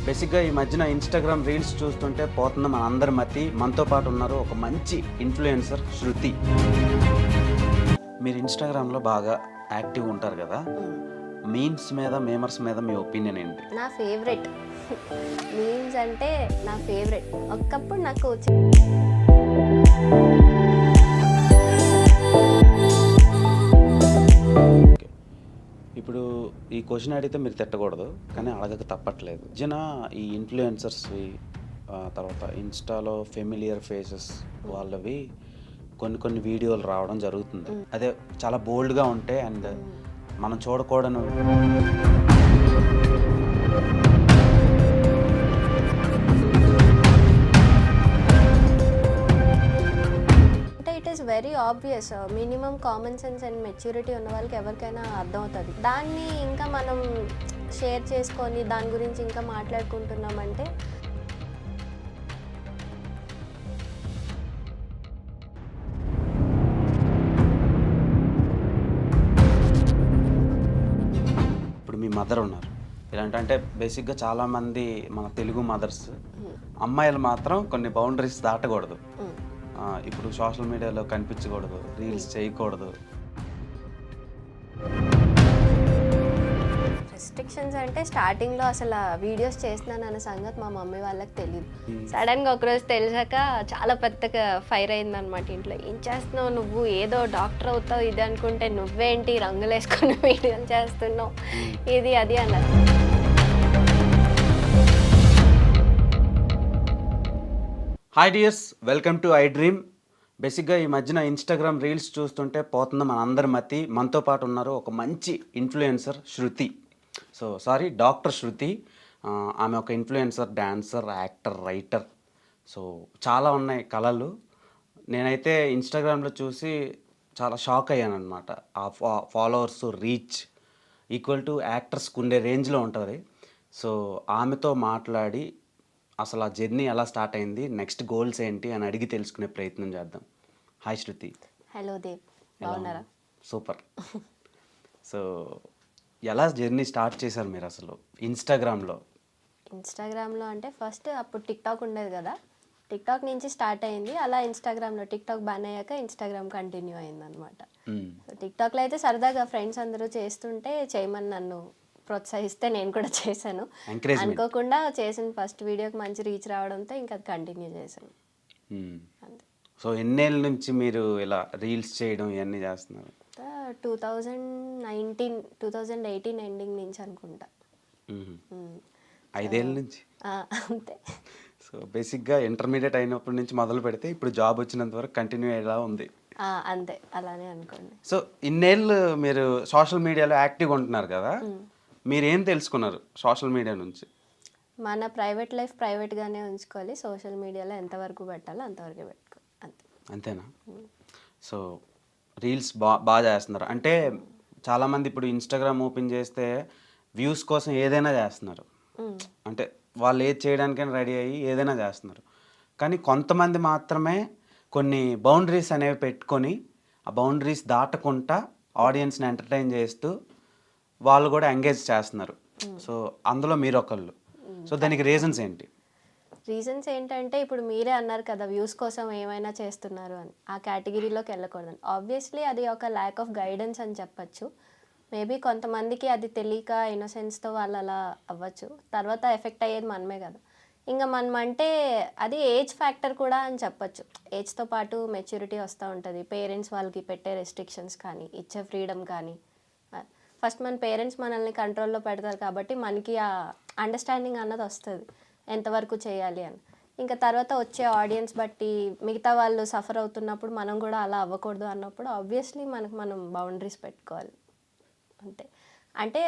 బేసిక్గా ఈ మధ్యన ఇన్స్టాగ్రామ్ రీల్స్ చూస్తుంటే పోతుంది మన అందరి మతి. మనతో పాటు ఉన్నారు ఒక మంచి ఇన్ఫ్లుయెన్సర్ శృతి. మీరు ఇన్స్టాగ్రామ్లో బాగా యాక్టివ్ ఉంటారు కదా, మీమ్స్ మీద మేమర్స్ మీద మీ ఒపీనియన్ ఏంటి? నా ఫేవరెట్ మీమ్స్ అంటే నా ఫేవరెట్. ఒకప్పుడు నాకు ఇప్పుడు ఈ క్వశ్చన్ అడిగితే మీరు తిట్టకూడదు, కానీ అడగక తప్పట్లేదు. జన ఈ ఇన్ఫ్లుయెన్సర్స్వి తర్వాత ఇన్స్టాలో ఫెమిలియర్ ఫేసెస్ వాళ్ళవి కొన్ని వీడియోలు రావడం జరుగుతుంది. అదే చాలా బోల్డ్గా ఉంటాయి అండ్ మనం చూడకూడను. It is very obvious. Minimum common sense and maturity ఉన్న వాళ్ళకి ఎవరికైనా అర్థమవుతుంది. దాన్ని ఇంకా మనం షేర్ చేసుకొని దాని గురించి ఇంకా మాట్లాడుకుంటున్నామంటే ఇప్పుడు మీ మదర్ ఉన్నారు, ఇలాంటి బేసిక్గా చాలామంది మన తెలుగు మదర్స్ అమ్మాయిలు మాత్రం కొన్ని బౌండరీస్ దాటకూడదు. ఇప్పుడు సోషల్ మీడియాలో కనిపించకూడదు, రీల్స్ చేయకూడదు. రెస్ట్రిక్షన్స్ అంటే స్టార్టింగ్లో అసలు వీడియోస్ చేస్తున్నాను అనే సంగతి మా మమ్మీ వాళ్ళకి తెలియదు. సడన్గా ఒకరోజు తెలిసాక చాలా పెద్దగా ఫైర్ అయిందనమాట ఇంట్లో. ఏం చేస్తున్నావు నువ్వు, ఏదో డాక్టర్ అవుతావు ఇది అనుకుంటే నువ్వేంటి రంగులు వేసుకుని వీడియోలు చేస్తున్నావు, ఇది అది అన్నారు. Hi dears, welcome to I dream. బేసిక్గా ఈ మధ్యన ఇన్స్టాగ్రామ్ రీల్స్ చూస్తుంటే పోతుంది మన అందరి మతి. మనతో పాటు ఉన్నారు ఒక మంచి ఇన్ఫ్లుయెన్సర్ శృతి. డాక్టర్ శృతి. ఆమె ఒక influencer, dancer, actor, writer. So చాలా ఉన్నాయి కళలు. నేనైతే ఇన్స్టాగ్రామ్లో చూసి చాలా షాక్ అయ్యాను అనమాట. ఆ ఫాలోవర్స్ రీచ్ ఈక్వల్ టు యాక్టర్స్కి ఉండే రేంజ్లో ఉంటుంది. సో ఆమెతో మాట్లాడి అసలు ఆ జర్నీ ఎలా స్టార్ట్ అయింది, నెక్స్ట్ గోల్స్ ఏంటి అని అడిగి తెలుసుకునే ప్రయత్నం చేద్దాం. హాయ్ శృతి. హలో దేవ్, బాగున్నారా? సూపర్. సో ఎలా జర్నీ స్టార్ట్ చేశారు మీరు అసలు ఇన్స్టాగ్రామ్లో? ఇన్స్టాగ్రామ్లో అంటే ఫస్ట్ అప్పుడు టిక్టాక్ ఉండేది కదా, టిక్టాక్ నుంచి స్టార్ట్ అయింది. అలా ఇన్స్టాగ్రామ్లో టిక్టాక్ బ్యాన్ అయ్యాక ఇన్స్టాగ్రామ్ కంటిన్యూ అయిందనమాట. టిక్టాక్లో అయితే సరదాగా ఫ్రెండ్స్ అందరూ చేస్తుంటే చేయమని నన్ను ప్రోత్సహిస్తే నేను కూడా చేశాను. అనుకోకుండా చేసిన ఫస్ట్ వీడియోకి మంచి రీచ్ రావడంతో ఇంకా అది కంటిన్యూ చేశాను. సో ఎన్నేళ్ళ నుంచి మీరు ఇలా రీల్స్ చేయడం ఇవన్నీ చేస్తున్నారు? 2018 ఎండింగ్ నుంచి అనుకుంటా. 5 ఏళ్ళ నుంచి అంతే. సో బేసిక్గా ఇంటర్మీడియట్ అయినప్పటి నుంచి మొదలు పెడితే ఇప్పుడు జాబ్ వచ్చినంత వరకు కంటిన్యూ అయ్యేలా ఉంది. అంతే, అలానే అనుకోండి. సో ఇన్నేళ్ళు మీరు సోషల్ మీడియాలో యాక్టివ్గా ఉంటున్నారు కదా, మీరేం తెలుసుకున్నారు సోషల్ మీడియా నుంచి? మన ప్రైవేట్ లైఫ్ ప్రైవేట్గానే ఉంచుకోవాలి, సోషల్ మీడియాలో ఎంతవరకు పెట్టాలో అంతవరకే పెట్టుకోవాలి, అంతే. అంతేనా? సో రీల్స్ బాగా చేస్తున్నారు అంటే చాలామంది ఇప్పుడు ఇన్స్టాగ్రామ్ ఓపెన్ చేస్తే వ్యూస్ కోసం ఏదైనా చేస్తున్నారు. అంటే వాళ్ళు ఏది చేయడానికైనా రెడీ అయ్యి ఏదైనా చేస్తున్నారు. కానీ కొంతమంది మాత్రమే కొన్ని బౌండరీస్ అనేవి పెట్టుకొని ఆ బౌండరీస్ దాటకుండా ఆడియన్స్ని ఎంటర్టైన్ చేస్తూ వాళ్ళు కూడా ఎంగేజ్ చేస్తున్నారు. సో అందులో మీరు ఒకళ్ళు. సో దానికి రీజన్స్ ఏంటి? రీజన్స్ ఏంటంటే ఇప్పుడు మీరే అన్నారు కదా వ్యూస్ కోసం ఏమైనా చేస్తున్నారు అని, ఆ కేటగిరీలోకి వెళ్ళకూడదని. ఆబ్వియస్లీ అది ఒక ల్యాక్ ఆఫ్ గైడెన్స్ అని చెప్పచ్చు. మేబీ కొంతమందికి అది తెలియక ఇన్నోసెన్స్తో వాళ్ళు అలా అవ్వచ్చు. తర్వాత ఎఫెక్ట్ అయ్యేది మనమే కదా. ఇంకా మనం అంటే అది ఏజ్ ఫ్యాక్టర్ కూడా అని చెప్పచ్చు. ఏజ్తో పాటు మెచ్యూరిటీ వస్తూ ఉంటుంది. పేరెంట్స్ వాళ్ళకి పెట్టే రెస్ట్రిక్షన్స్ కానీ, ఇచ్చే ఫ్రీడమ్ కానీ. ఫస్ట్ మన పేరెంట్స్ మనల్ని కంట్రోల్లో పెడతారు కాబట్టి మనకి ఆ అండర్స్టాండింగ్ అన్నది వస్తుంది ఎంతవరకు చేయాలి అని. ఇంకా తర్వాత వచ్చే ఆడియన్స్ బట్టి మిగతా వాళ్ళు సఫర్ అవుతున్నప్పుడు మనం కూడా అలా అవ్వకూడదు అన్నప్పుడు ఆబ్వియస్లీ మనం బౌండరీస్ పెట్టుకోవాలి అంతే. అంటే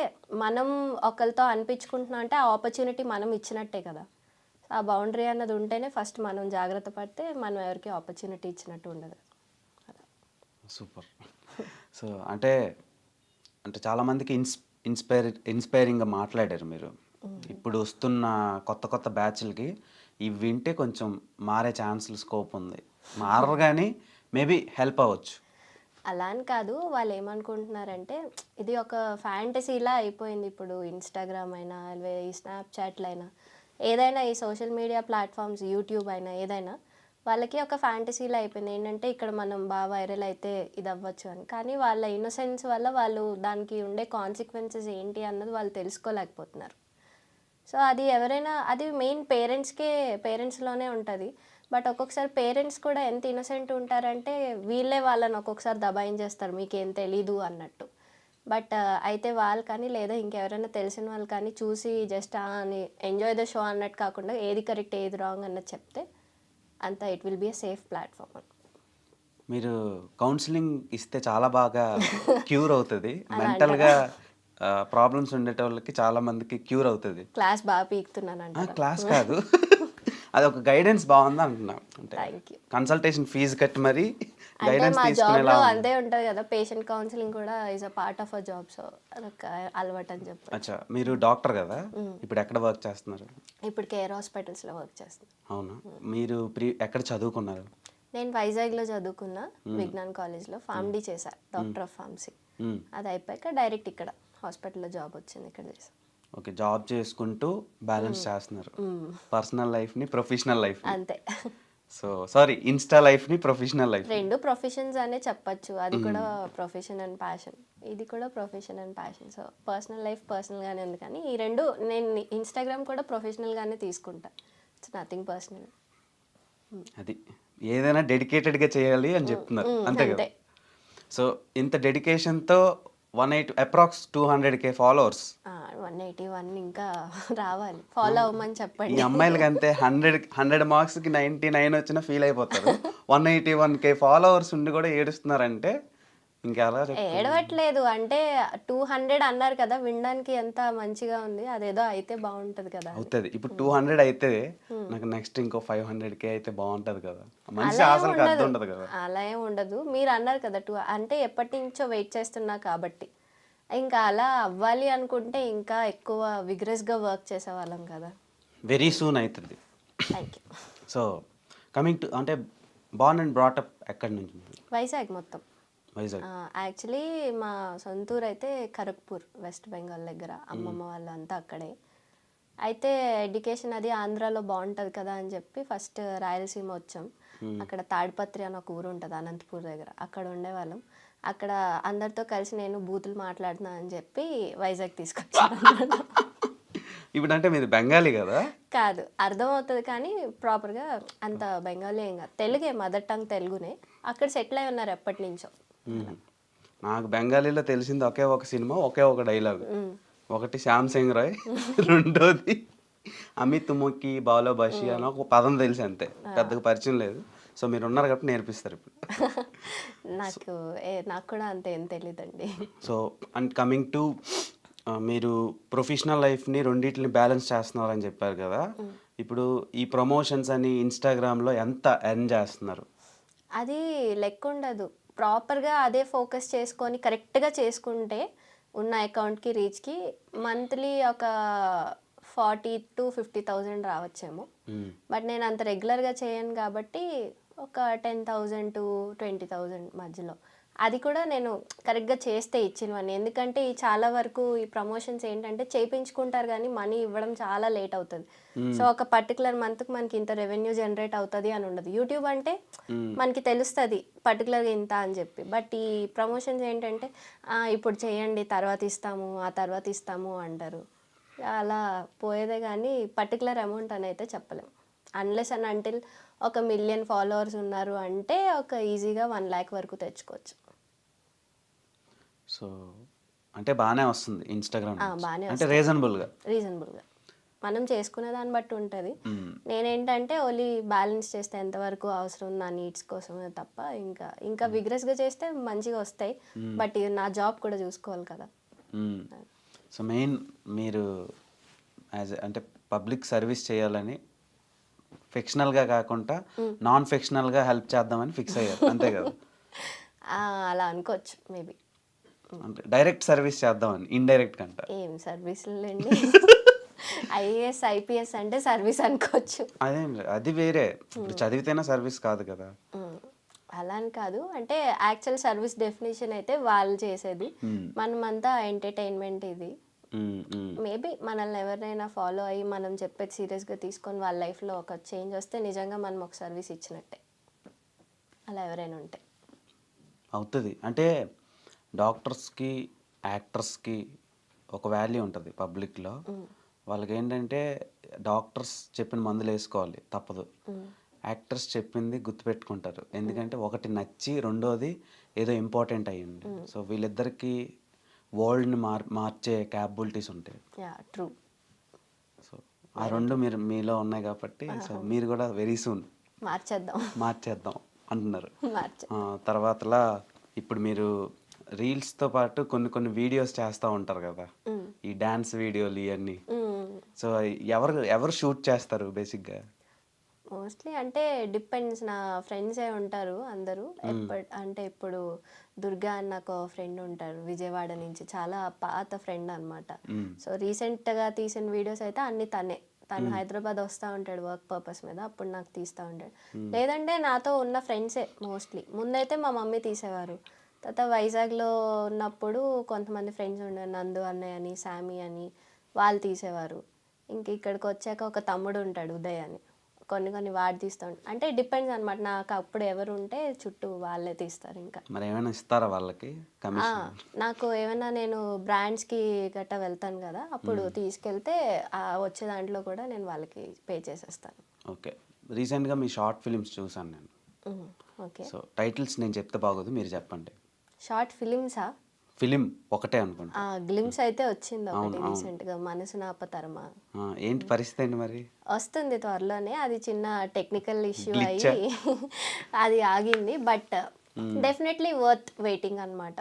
మనం ఒకరితో అనిపించుకుంటున్నాం అంటే ఆ ఆపర్చునిటీ మనం ఇచ్చినట్టే కదా. ఆ బౌండరీ అన్నది ఉంటేనే ఫస్ట్ మనం జాగ్రత్త పడితే మనం ఎవరికి ఆపర్చునిటీ ఇచ్చినట్టు ఉండదు. సూపర్. సో అంటే చాలామందికి ఇన్స్పైరింగ్గా మాట్లాడారు మీరు. ఇప్పుడు వస్తున్న కొత్త బ్యాచ్లకి ఇవి వింటే కొంచెం మారే ఛాన్సులు స్కోప్ ఉంది. మారరు కానీ మేబీ హెల్ప్ అవ్వచ్చు. అలా అని కాదు, వాళ్ళు ఏమనుకుంటున్నారంటే ఇది ఒక ఫ్యాంటసీలా అయిపోయింది ఇప్పుడు. ఇన్స్టాగ్రామ్ అయినా, ఈ స్నాప్చాట్లు అయినా, ఏదైనా ఈ సోషల్ మీడియా ప్లాట్ఫామ్స్, యూట్యూబ్ అయినా ఏదైనా వాళ్ళకి ఒక ఫ్యాంటసీలా అయిపోయింది. ఏంటంటే ఇక్కడ మనం బాగా వైరల్ అయితే ఇది అవ్వచ్చు అని. కానీ వాళ్ళ ఇన్నోసెన్స్ వల్ల వాళ్ళు దానికి ఉండే కాన్సిక్వెన్సెస్ ఏంటి అన్నది వాళ్ళు తెలుసుకోలేకపోతున్నారు. సో అది ఎవరైనా, అది మెయిన్ పేరెంట్స్లోనే ఉంటుంది. బట్ ఒక్కొక్కసారి పేరెంట్స్ కూడా ఎంత ఇన్నోసెంట్ ఉంటారంటే వీళ్ళే వాళ్ళని ఒక్కొక్కసారి దబాయించేస్తారు, మీకేం తెలీదు అన్నట్టు. బట్ అయితే వాళ్ళు కానీ లేదా ఇంకెవరైనా తెలిసిన వాళ్ళు కానీ చూసి జస్ట్ అని ఎంజాయ్ ద షో అన్నట్టు కాకుండా ఏది కరెక్ట్ ఏది రాంగ్ అన్నది చెప్తే అంత it will be a safe platform. మీరు కౌన్సిలింగ్ ఇస్తే చాలా బాగా క్యూర్ అవుతుంది. మెంటల్గా ప్రాబ్లమ్స్ ఉండేటోళ్ళకి చాలా మందికి క్యూర్ అవుతుంది. క్లాస్ బాగా పీకుతున్నాను క్లాస్ కాదు, అది ఒక గైడెన్స్ బాగుంది అంటున్నా. అంటే థ్యాంక్ యూ. కన్సల్టేషన్ ఫీజు కట్టి మరి అంటే గైడెన్స్ మా తీసుకునేలా జాబ్లో అంతే ఉంటుంది కదా, పేషెంట్ కౌన్సిలింగ్ కూడా is a part of a job. So అదొక అలవాటు అని చెప్పి. అచ్చా, మీరు డాక్టర్ కదా, ఇప్పుడు ఎక్కడ వర్క్ చేస్తున్నారు? ఇప్పుడు కేర్ హాస్పిటల్స్లో వర్క్ చేస్తాను. అవునా, మీరు ఎక్కడ చదువుకున్నారు? నేను వైజాగ్లో చదువుకున్నా, విజ్ఞాన్ కాలేజ్లో ఫార్మడీ చేశా, డాక్టర్ ఆఫ్ ఫార్మసీ. అది అయిపోయాక డైరెక్ట్ ఇక్కడ హాస్పిటల్లో జాబ్ వచ్చింది, ఇక్కడ చేసా. ఓకే, జాబ్ చేసుకుంటూ బ్యాలెన్స్ చేస్తున్నారు పర్సనల్ లైఫ్ని ప్రొఫెషనల్ లైఫ్. అంతే. సో సారీ, ఇన్స్టా లైఫ్ని ప్రొఫెషనల్ లైఫ్ రెండు ప్రొఫెషన్స్ అనే చెప్పచ్చు. అది కూడా ప్రొఫెషన్ అండ్ ప్యాషన్, ఇది కూడా profession and passion. So personal life పర్సనల్గానే ఉంది, కానీ ఈ రెండు నేను ఇన్స్టాగ్రామ్ కూడా ప్రొఫెషనల్గానే తీసుకుంటా. It's nothing personal. అది ఏదైనా డెడికేటెడ్గా చేయాలి అని చెప్తున్నారు, అంతే కదా? సో ఇంత డెడికేషన్తో 180 అప్రాక్స్ 200K ఫాలోవర్స్. 181 ఇంకా రావాలి, ఫాలో అవ్వమని చెప్పండి. ఈ అమ్మాయిలకి అంతే, 100 మార్క్స్కి 99 వచ్చినా ఫీల్ అయిపోతారు. 181K ఫాలోవర్స్ ఉండి కూడా ఏడుస్తున్నారంటే ఇంకా ఎలా ఏడవట్లేదు అంటే 200 అన్నారు కదా, వినడానికి ఎంత మంచిగా ఉంది. అదేదో అయితే బాగుంటది కదా. అవుతుంది, ఇప్పుడు 200 అయితే నాకు నెక్స్ట్ ఇంకో 500K అయితే బాగుంటది కదా. మంచి ఆశలకు అర్థం ఉండదు కదా. అలా ఏం ఉండదు. మీరు అన్నారు కదా అంటే ఎప్పటి నుంచో వెయిట్ చేస్తున్నా కాబట్టి, ఇంకా అలా అవ్వాలి అనుకుంటే ఇంకా ఎక్కువ విగ్రెస్గా వర్క్ చేసేవాళ్ళం కదా. వెరీ సూన్ అవుతుంది. Thank you. So coming to, అంటే బార్న్ అండ్ బ్రాటప్ ఎక్కడి నుంచి? వైజాగ్ మొత్తం. వైజాగ్. యాక్చువల్లీ మా సొంతూరు అయితే ఖరగ్పూర్, వెస్ట్ బెంగాల్ దగ్గర. అమ్మమ్మ వాళ్ళు అంతా అక్కడే. అయితే ఎడ్యుకేషన్ అది ఆంధ్రాలో బాగుంటుంది కదా అని చెప్పి ఫస్ట్ రాయలసీమ వచ్చాం. అక్కడ తాడిపత్రి అని ఒక ఊరు ఉంటుంది అనంతపూర్ దగ్గర, అక్కడ ఉండేవాళ్ళం. అక్కడ అందరితో కలిసి నేను బూతులు మాట్లాడుతున్నా అని చెప్పి వైజాగ్ తీసుకొచ్చాను. ఇప్పుడు అంటే మీరు బెంగాలీ కదా? కాదు, అర్థమవుతుంది కానీ ప్రాపర్గా అంత బెంగాలీ ఏం కాదు, తెలుగే, మదర్ టంగ్ తెలుగునే. అక్కడ సెటిల్ అయి ఉన్నారు ఎప్పటి నుంచో. నాకు బెంగాలీలో తెలిసింది ఒకే ఒక సినిమా, ఒకే ఒక డైలాగ్. ఒకటి శ్యామ్ సింగ్ రాయ్, రెండోది అమిత్ ముఖి బాలో బాషి అని ఒక పదం తెలిసి, అంతే, పెద్దగా పరిచయం లేదు. సో మీరు ఉన్నారు కాబట్టి నేర్పిస్తారు ఇప్పుడు. నాకు కూడా అంతే ఏం తెలియదండి. సో అండ్ కమింగ్ టు, మీరు ప్రొఫెషనల్ లైఫ్ని రెండింటిని బ్యాలెన్స్ చేస్తున్నారని చెప్పారు కదా. ఇప్పుడు ఈ ప్రమోషన్స్ అని ఇన్స్టాగ్రామ్లో ఎంత ఎర్న్ చేస్తున్నారు? అది లెక్క ఉండదు. ప్రాపర్గా అదే ఫోకస్ చేసుకొని కరెక్ట్గా చేసుకుంటే ఉన్న అకౌంట్కి రీచ్కి మంత్లీ ఒక 40,000 to 50,000 రావచ్చేమో. బట్ నేను అంత రెగ్యులర్గా చేయను కాబట్టి ఒక 10,000 to 20,000 మధ్యలో. అది కూడా నేను కరెక్ట్గా చేస్తే ఇచ్చినవన్నీ. ఎందుకంటే ఈ చాలా వరకు ఈ ప్రమోషన్స్ ఏంటంటే చేయించుకుంటారు కానీ మనీ ఇవ్వడం చాలా లేట్ అవుతుంది. సో ఒక పర్టికులర్ మంత్కి మనకి ఇంత రెవెన్యూ జనరేట్ అవుతుంది అని ఉండదు. యూట్యూబ్ అంటే మనకి తెలుస్తుంది పర్టికులర్గా ఇంత అని చెప్పి. బట్ ఈ ప్రమోషన్స్ ఏంటంటే ఇప్పుడు చేయండి, తర్వాత ఇస్తాము, ఆ తర్వాత ఇస్తాము అంటారు. అలా పోయేదే కానీ పర్టికులర్ అమౌంట్ అని అయితే చెప్పలేము. Unless and until 1 million followers ఉన్నారు అంటే ఒక ఈజీగా 1 lakh వరకు తెచ్చుకోవచ్చు. సో అంటే బాగానే వస్తుంది ఇన్స్టాగ్రామ్, బాగానే అంటే రీజనబుల్గా మనం చేసుకునే దాన్ని బట్టి ఉంటుంది. నేనేంటంటే ఓన్లీ బ్యాలెన్స్ చేస్తే ఎంతవరకు అవసరం నా నీడ్స్ కోసమే తప్ప ఇంకా విగ్రెస్గా చేస్తే మంచిగా వస్తాయి. బట్ నా జాబ్ కూడా చూసుకోవాలి కదా. సో మెయిన్ మీరు అంటే పబ్లిక్ సర్వీస్ చేయాలని ఫిక్షనల్గా కాకుండా నాన్ ఫిక్షనల్గా హెల్ప్ చేద్దామని ఫిక్స్ అయ్యారు, అంతే కదా? అలా అనుకోవచ్చు మేబీ. అంటే డైరెక్ట్ సర్వీస్ చేద్దామని, ఇండైరెక్ట్ కంట. ఏం సర్వీసులండి, ఐఏఎస్ ఐపీఎస్ అంటే సర్వీస్ అనుకోవచ్చు. అదేం, అది వేరే. ఇప్పుడు చదివితేనే సర్వీస్ కాదు కదా. అలా అని కాదు, అంటే యాక్చువల్ సర్వీస్ డెఫినేషన్ అయితే వాళ్ళు చేసేది, మనమంతా ఎంటర్టైన్మెంట్ ఇది. మేబీ మనల్ని ఎవరినైనా ఫాలో అయ్యి మనం చెప్పేది సీరియస్గా తీసుకొని వాళ్ళ లైఫ్లో ఒక చేంజ్ వస్తే నిజంగా మనం ఒక సర్వీస్ ఇచ్చినట్టే, అలా ఎవరైనా ఉంటే. అవుతుంది. అంటే డాక్టర్స్కి, యాక్టర్స్కి ఒక వాల్యూ ఉంటుంది పబ్లిక్లో. వాళ్ళకి ఏంటంటే డాక్టర్స్ చెప్పిన మందులు వేసుకోవాలి, తప్పదు. యాక్టర్స్ చెప్పింది గుర్తుపెట్టుకుంటారు, ఎందుకంటే ఒకటి నచ్చి రెండోది ఏదో ఇంపార్టెంట్ అయ్యింది. సో వీళ్ళిద్దరికి వరల్డ్ని మార్చే క్యాపబిలిటీస్ ఉంటాయి. Yeah true. సో ఆ రెండు మీలో ఉన్నాయి కాబట్టి సో మీరు కూడా వెరీ సూన్ మార్చేద్దాం అంటున్నారు. తర్వాతలా ఇప్పుడు మీరు రీల్స్తో పాటు కొన్ని వీడియోస్ చేస్తూ ఉంటారు కదా, ఈ డ్యాన్స్ వీడియోలు ఇవన్నీ. సో ఎవరు షూట్ చేస్తారు బేసిక్గా? మోస్ట్లీ అంటే డిపెండ్స్, నా ఫ్రెండ్సే ఉంటారు అందరూ. అంటే ఇప్పుడు దుర్గా అని నాకు ఫ్రెండ్ ఉంటారు విజయవాడ నుంచి, చాలా పాత ఫ్రెండ్ అనమాట. సో రీసెంట్గా తీసిన వీడియోస్ అయితే అన్ని తను హైదరాబాద్ వస్తూ ఉంటాడు వర్క్ పర్పస్ మీద, అప్పుడు నాకు తీస్తూ ఉంటాడు. లేదంటే నాతో ఉన్న ఫ్రెండ్సే మోస్ట్లీ. ముందైతే మా మమ్మీ తీసేవారు, తర్వాత వైజాగ్లో ఉన్నప్పుడు కొంతమంది ఫ్రెండ్స్ ఉండేవారు, నందు అన్నయ్య అని, శామీ అని, వాళ్ళు తీసేవారు. ఇంక ఇక్కడికి వచ్చాక ఒక తమ్ముడు ఉంటాడు ఉదయ్ అని, కొన్ని వాడు తీస్తూ ఉంటాడు. అంటే డిపెండ్స్ అనమాట, నాకు అప్పుడు ఎవరు ఉంటే చుట్టూ వాళ్ళే తీస్తారు. ఇంకా మరి ఏమైనా ఇస్తారా వాళ్ళకి కమిషన్? నాకు ఏమైనా నేను బ్రాండ్స్కి గట్టా వెళ్తాను కదా, అప్పుడు తీసుకెళ్తే వచ్చే దాంట్లో కూడా నేను వాళ్ళకి పే చేసేస్తాను. ఓకే. రీసెంట్గా మీ షార్ట్ ఫిలిమ్స్ చూసాను నేను. ఓకే. సో టైటిల్స్ నేను చెప్తే బాగోదు, మీరు చెప్పండి. షార్ట్ ఫిలిమ్సా? ఫిలిం ఒకటే అనుకుంటా. గ్లిమ్స్ అయితే వచ్చింది ఒకటి రీసెంట్గా, మనసు నాపతరమా. ఏంటి పరిస్థితి అండి మరి? వస్తుంది త్వరలోనే, అది చిన్న టెక్నికల్ ఇష్యూ అయ్యి అది ఆగింది, బట్ డెఫినెట్లీ వర్త్ వెయిటింగ్ అనమాట.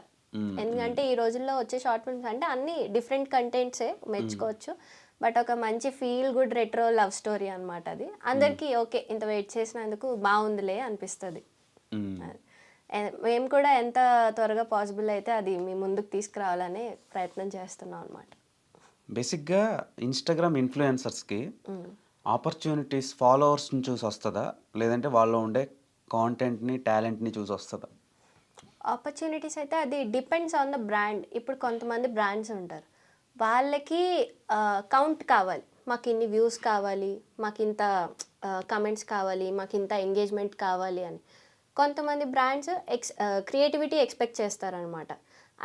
ఎందుకంటే ఈ రోజుల్లో వచ్చే షార్ట్ ఫిల్మ్స్ అంటే అన్ని డిఫరెంట్ కంటెంట్సే మెచ్చుకోవచ్చు, బట్ ఒక మంచి feel good retro love story అనమాట. అది అందరికీ ఓకే, ఇంత వెయిట్ చేసినందుకు బాగుందిలే అనిపిస్తుంది. మేము కూడా ఎంత త్వరగా పాసిబుల్ అయితే అది మీ ముందుకు తీసుకురావాలని ప్రయత్నం చేస్తున్నాం అనమాట. బేసిక్గా ఇన్స్టాగ్రామ్ ఇన్ఫ్లుయెన్సర్స్కి ఆపర్చునిటీస్ ఫాలోవర్స్ని చూసి వస్తుందా, లేదంటే వాళ్ళు ఉండే కాంటెంట్ని టాలెంట్ని చూసి వస్తుందా? ఆపర్చునిటీస్ అయితే అది డిపెండ్స్ ఆన్ ద బ్రాండ్. ఇప్పుడు కొంతమంది బ్రాండ్స్ ఉంటారు, వాళ్ళకి కౌంట్ కావాలి, మాకు ఇన్ని వ్యూస్ కావాలి, మాకు ఇంత కమెంట్స్ కావాలి, మాకు ఇంత ఎంగేజ్మెంట్ కావాలి అని. కొంతమంది బ్రాండ్స్ క్రియేటివిటీ ఎక్స్పెక్ట్ చేస్తారనమాట.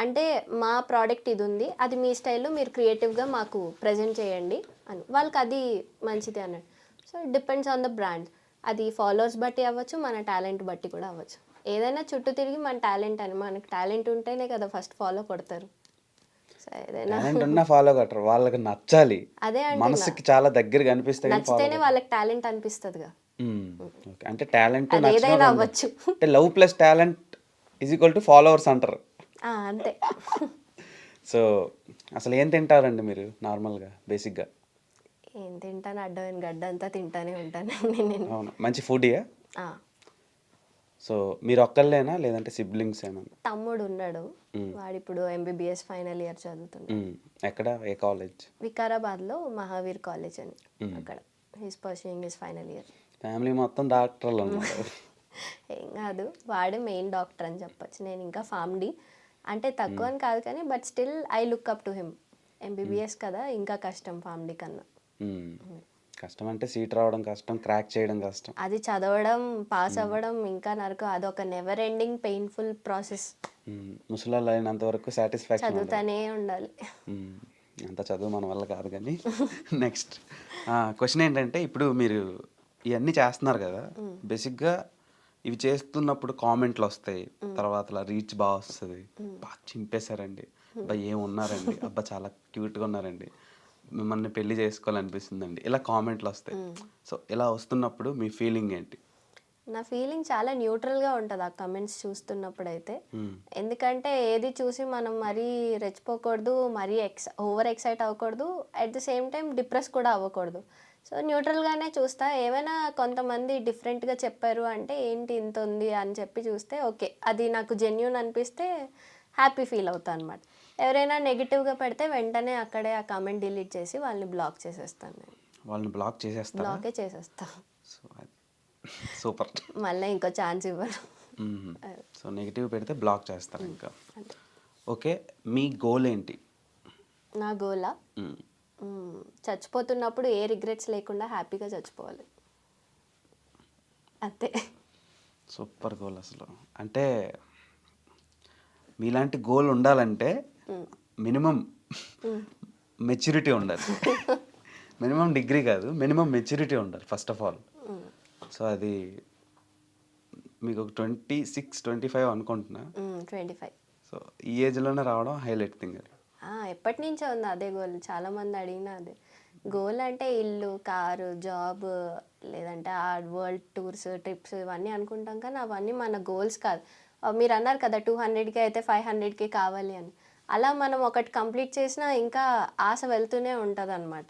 అంటే మా ప్రోడక్ట్ ఇది ఉంది, అది మీ స్టైల్లో మీరు క్రియేటివ్గా మాకు ప్రజెంట్ చేయండి అని, వాళ్ళకి అది మంచిది అన్నట్టు. So depends on the brand, అది ఫాలోవర్స్ బట్టి అవ్వచ్చు, మన టాలెంట్ బట్టి కూడా అవ్వచ్చు. ఏదైనా చుట్టూ తిరిగి మన టాలెంట్ అని, మనకు టాలెంట్ ఉంటేనే కదా ఫస్ట్ ఫాలో కొడతారు. ఏదైనా ఫాలో కొట్టరు, వాళ్ళకి నచ్చాలి, అదే మనసుకి చాలా దగ్గరగా అనిపిస్తే నచ్చితేనే వాళ్ళకి టాలెంట్ అనిపిస్తుందిగా. అంటే టాలెంట్ ఏదైనా అవ్వచ్చు, అంటే love plus talent is equal to followers అంటారు అంతే. సో అసలు ఏం తింటారండి మీరు నార్మల్గా బేసిక్గా? ఏం తింటాను, అడ్డమైన గడ్డ అంతా తింటానే ఉంటాను నేను. అవును, మంచి ఫుడీయా? సో మీరు ఒక్కళ్ళేనా లేదంటే సిబ్లింగ్స్ ఏమన్నా? తమ్ముడు ఉన్నాడు, వాడు ఇప్పుడు ఎంబీబీఎస్ ఫైనల్ ఇయర్ చదువుతున్నాడు. ఎక్కడ, ఏ కాలేజ్? వికారాబాద్లో మహావీర్ కాలేజ్ అని, అక్కడ he's pursuing his final year. Family మొత్తం డాక్టర్లు ఉన్నారు. ఏం కాదు, వాడే మెయిన్ డాక్టర్ అని చెప్పొచ్చు. నేను ఇంకా ఫార్మ్డీ, అంటే తక్కువ అని కాదు కానీ but still I look up to him. MBBS కదా, ఇంకా కష్టం ఫార్మ్డీ కన్నా. కష్టం అంటే సీట్ రావడం కష్టం, క్రాక్ చేయడం కష్టం, అది చదవడం పాస్ అవ్వడం ఇంకా నరకం, అదొక నెవర్ ఎండింగ్ పెయిన్ఫుల్ ప్రాసెస్. ముసలాళ్ళు అయినంత వరకు సాటిస్ఫాక్షన్, చదువుతానే ఉండాలి. అంత చదువు మన వల్ల కాదు కానీ. నెక్స్ట్ క్వశ్చన్ ఏంటంటే, ఇప్పుడు మీరు ఇవన్నీ చేస్తున్నారు కదా, బేసిక్గా ఇవి చేస్తున్నప్పుడు కామెంట్లు వస్తాయి, తర్వాత రీచ్ బాగా వస్తుంది, బాగా చింపేశారండి, అబ్బా ఏమున్నారండి, అబ్బా చాలా క్యూట్గా ఉన్నారండి, మిమ్మల్ని పెళ్లి చేసుకోవాలనిపిస్తుందండి, ఇలా కామెంట్లు వస్తాయి. సో ఇలా వస్తున్నప్పుడు మీ ఫీలింగ్ ఏంటి? నా ఫీలింగ్ చాలా న్యూట్రల్గా ఉంటుంది ఆ కమెంట్స్ చూస్తున్నప్పుడు అయితే. ఎందుకంటే ఏది చూసి మనం మరీ రెచ్చిపోకూడదు, మరీ ఓవర్ ఎక్సైట్ అవ్వకూడదు, at the same time depress కూడా అవ్వకూడదు. సో న్యూట్రల్గానే చూస్తా. ఏమైనా కొంతమంది డిఫరెంట్గా చెప్పారు అంటే ఏంటి ఇంత ఉంది అని చెప్పి చూస్తే ఓకే, అది నాకు జెన్యూన్ అనిపిస్తే హ్యాపీ ఫీల్ అవుతాను అనమాట. ఎవరైనా నెగిటివ్గా పెడితే వెంటనే అక్కడే ఆ కామెంట్ డిలీట్ చేసి వాళ్ళని బ్లాక్ చేసేస్తాను నేను. వాళ్ళని బ్లాకే చేసేస్తా. So super. మళ్ళీ ఇంకో ఛాన్స్ ఇవ్వరు. సో నెగిటివ్ పెడితే బ్లాక్ చేస్తారు ఇంకా. అంతే. ఓకే, మీ గోల్ ఏంటి? నా గోలా మ్మ్. చచ్చిపోతున్నప్పుడు ఏ రిగ్రెట్స్ లేకుండా హ్యాపీగా చచ్చిపోవాలి. అంతే. సూపర్ గోల్ అసలు. అంటే మీలాంటి గోల్ ఉండాలంటే మినిమం మెచ్యూరిటీ ఉండాలి. మినిమం డిగ్రీ కాదు, మినిమం మెచ్యూరిటీ ఉండాలి ఫస్ట్ ఆఫ్ ఆల్. సో అది మీకు ఒక 26, 25 అనుకుంటున్నా. 25. సో ఈ ఏజ్లోనే రావడం హైలైట్ థింగ్ అది. ఎప్పటి నుంచో ఉంది అదే గోల్. చాలామంది అడిగినా అదే గోల్. అంటే ఇల్లు, కారు, జాబ్, లేదంటే ఆ వరల్డ్ టూర్స్, ట్రిప్స్ ఇవన్నీ అనుకుంటాం, కానీ అవన్నీ మన గోల్స్ కాదు. మీరు అన్నారు కదా 200కి అయితే 500కి కావాలి అని. అలా మనం ఒకటి కంప్లీట్ చేసినా ఇంకా ఆశ వెళ్తూనే ఉంటుంది అనమాట.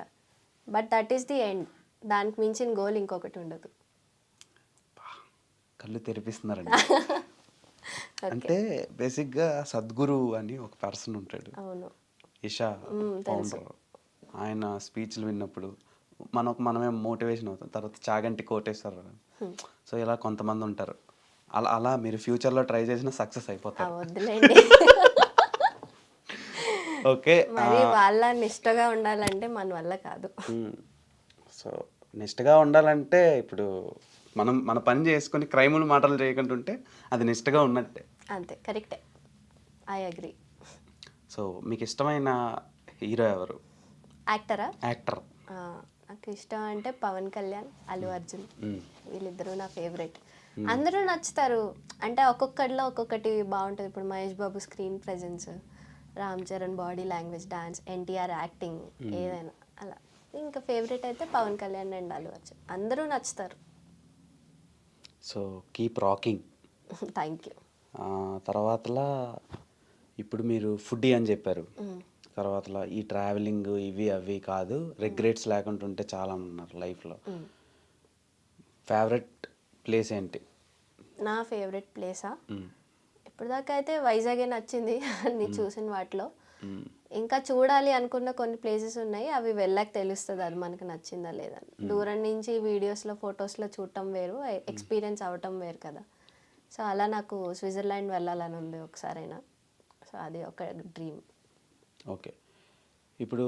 But that is the end. దానికి మించిన గోల్ ఇంకొకటి ఉండదు. కళ్ళు తెరిపిస్తున్నారండి. అంటే బేసిక్గా సద్గురు అని ఒక పర్సన్ ఉంటాడు, అవును. ఇషా ఫౌండర్. ఆయన స్పీచ్లు విన్నప్పుడు మనమే మోటివేషన్ అవుతాం. తర్వాత చాగంటి కోటేశ్వరరావు. సో ఇలా కొంతమంది ఉంటారు. అలా అలా మీరు ఫ్యూచర్లో ట్రై చేసిన సక్సెస్ అయిపోతారు. వద్దులేండి. ఓకే, మరి వాళ్ళ నిష్టగా ఉండాలంటే మన వల్ల కాదు. సో నిష్టగా ఉండాలంటే ఇప్పుడు మన పని చేసుకొని క్రైములు మాటలు చేయకుండా ఉంటే అది నిష్టగా ఉన్నట్టే. అంతే, కరెక్టే. I agree. సో మీకు ఇష్టమైన హీరో ఎవరు? యాక్టరా? యాక్టర్. నాకు ఇష్టం అంటే పవన్ కళ్యాణ్, అల్లు అర్జున్. వీళ్ళిద్దరూ నా ఫేవరెట్. అందరూ నచ్చుతారు. అంటే ఒక్కొక్కటిలో ఒక్కొక్కటి బాగుంటుంది. ఇప్పుడు Mahesh Babu screen presence, Ram Charan body language, dance, NTR acting, ఏదైనా అలా. ఇంకా ఫేవరెట్ అయితే పవన్ కళ్యాణ్ అండ్ అల్లు అర్జున్. అందరూ నచ్చుతారు. So keep rocking. Thank you. తర్వాతలా ఇప్పుడు మీరు ఫుడ్డీ అని చెప్పారు. తర్వాతలా ఈ ట్రావెలింగ్ ఇవి అవి కాదు, రిగ్రెట్స్ లేకుండా ఉంటే చాలా ఉన్నారు లైఫ్లో. ఫేవరెట్ ప్లేస్ ఏంటి? నా ఫేవరెట్ ప్లేసా? ఇప్పటిదాకా అయితే వైజాగే నచ్చింది అన్ని చూసిన వాటిలో. ఇంకా చూడాలి అనుకున్న కొన్ని ప్లేసెస్ ఉన్నాయి. అవి వెళ్ళాక తెలుస్తుంది అది మనకు నచ్చిందా లేదా. దూరం నుంచి వీడియోస్లో, ఫొటోస్లో చూడటం వేరు, ఎక్స్పీరియన్స్ అవ్వటం వేరు కదా. సో అలా నాకు స్విట్జర్లాండ్ వెళ్ళాలని ఉంది ఒకసారైనా. సో అది ఒక డ్రీమ్. ఓకే, ఇప్పుడు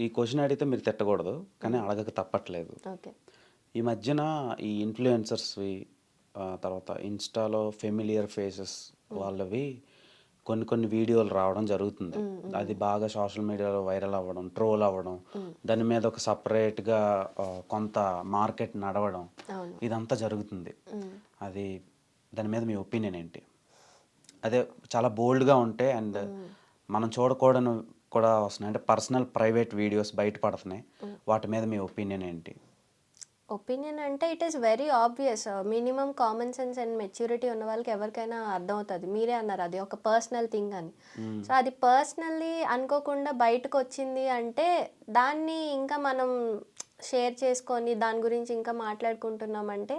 ఈ క్వశ్చన్ అడిగితే మీరు తిట్టకూడదు, కానీ అడగక తప్పట్లేదు. ఓకే. ఈ మధ్యన ఈ ఇన్ఫ్లుయెన్సర్స్వి, తర్వాత ఇన్స్టాలో ఫెమిలియర్ ఫేసెస్ వాళ్ళవి కొన్ని వీడియోలు రావడం జరుగుతుంది. అది బాగా సోషల్ మీడియాలో వైరల్ అవ్వడం, ట్రోల్ అవ్వడం, దాని మీద ఒక సపరేట్గా కొంత మార్కెట్ నడవడం, ఇదంతా జరుగుతుంది. అది దాని మీద మీ ఒపీనియన్ ఏంటి? అదే చాలా బోల్డ్గా ఉంటే అండ్ మనం చూడకూడని కూడా వస్తున్నాయి, అంటే పర్సనల్ ప్రైవేట్ వీడియోస్ బయటపడుతున్నాయి, వాటి మీద మీ ఒపీనియన్ ఏంటి? ఒపీనియన్ అంటే it is very obvious. Minimum common sense and maturity ఉన్న వాళ్ళకి ఎవరికైనా అర్థమవుతుంది. మీరే అన్నారు అది ఒక పర్సనల్ థింగ్ అని. సో అది పర్సనల్లీ అనుకోకుండా బయటకు వచ్చింది అంటే దాన్ని ఇంకా మనం షేర్ చేసుకొని దాని గురించి ఇంకా మాట్లాడుకుంటున్నామంటే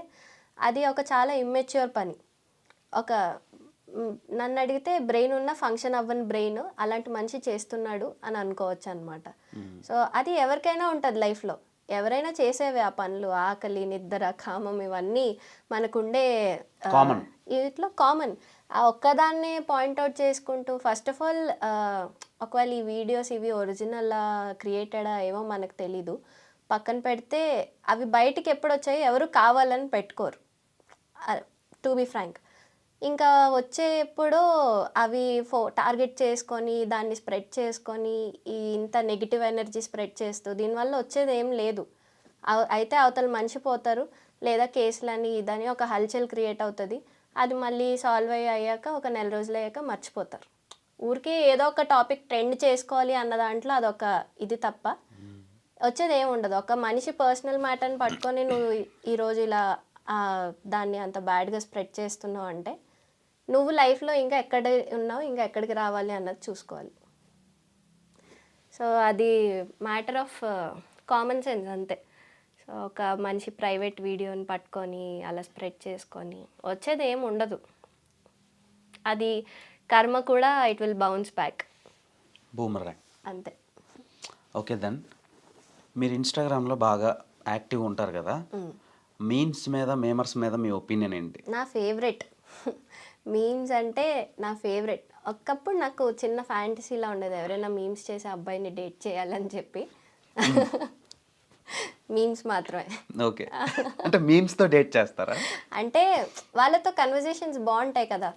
అది ఒక చాలా ఇమ్మెచ్యూర్ పని. ఒక నన్ను అడిగితే బ్రెయిన్ ఉన్న ఫంక్షన్ అవ్వని బ్రెయిన్ అలాంటి మనిషి చేస్తున్నాడు అని అనుకోవచ్చు అనమాట. సో అది ఎవరికైనా ఉంటుంది లైఫ్లో. ఎవరైనా చేసేవే ఆ పనులు. ఆకలి, నిద్ర, కామం ఇవన్నీ మనకుండే ఇట్లా కామన్. ఆ ఒక్కదాన్నే పాయింట్అవుట్ చేసుకుంటూ ఫస్ట్ ఆఫ్ ఆల్ ఒకవేళ ఈ వీడియోస్ ఇవి ఒరిజినల్ క్రియేటెడా ఏమో మనకు తెలీదు. పక్కన పెడితే అవి బయటికి ఎప్పుడు వచ్చాయో ఎవరు కావాలని పెట్టుకోరు, టు బి ఫ్రాంక్. ఇంకా వచ్చేప్పుడు అవి టార్గెట్ చేసుకొని దాన్ని స్ప్రెడ్ చేసుకొని ఇంత నెగిటివ్ ఎనర్జీ స్ప్రెడ్ చేస్తూ దీనివల్ల వచ్చేది ఏం లేదు. అయితే అవతల మనిషి పోతారు, లేదా కేసులని ఇదని ఒక హల్చల్ క్రియేట్ అవుతుంది. అది మళ్ళీ సాల్వ్ అయ్యాక ఒక నెల రోజులు అయ్యాక మర్చిపోతారు. ఊరికే ఏదో ఒక టాపిక్ ట్రెండ్ చేసుకోవాలి అన్న దాంట్లో అదొక ఇది తప్ప వచ్చేది ఏమి ఉండదు. ఒక మనిషి పర్సనల్ మ్యాటర్ని పట్టుకొని నువ్వు ఈరోజు ఇలా దాన్ని అంత బ్యాడ్గా స్ప్రెడ్ చేస్తున్నావు అంటే నువ్వు లైఫ్లో ఇంకా ఎక్కడ ఉన్నావు, ఇంకా ఎక్కడికి రావాలి అన్నది చూసుకోవాలి. సో అది మ్యాటర్ ఆఫ్ కామన్ సెన్స్ అంతే. సో ఒక మనిషి ప్రైవేట్ వీడియోని పట్టుకొని అలా స్ప్రెడ్ చేసుకొని వచ్చేది ఏమి ఉండదు. అది కర్మ కూడా it will bounce back. Boomerang. అంతే. ఓకే దెన్, మీరు ఇన్స్టాగ్రామ్లో బాగా యాక్టివ్ ఉంటారు కదా, మీమ్స్ మీద, మేమర్స్ మీద మీ ఒపీనియన్ ఏంటి? నా ఫేవరెట్ మీమ్స్ అంటే నా ఫేవరెట్. ఒకప్పుడు నాకు చిన్న ఫ్యాంటసీలా ఉండేది ఎవరైనా మీమ్స్ చేసే అబ్బాయిని డేట్ చేయాలని చెప్పి. మీమ్స్ మాత్రమే. ఓకే. అంటే మీమ్స్‌తో డేట్ చేస్తారా? అంటే వాళ్ళతో కన్వర్జేషన్స్ బాగుంటాయి కదా.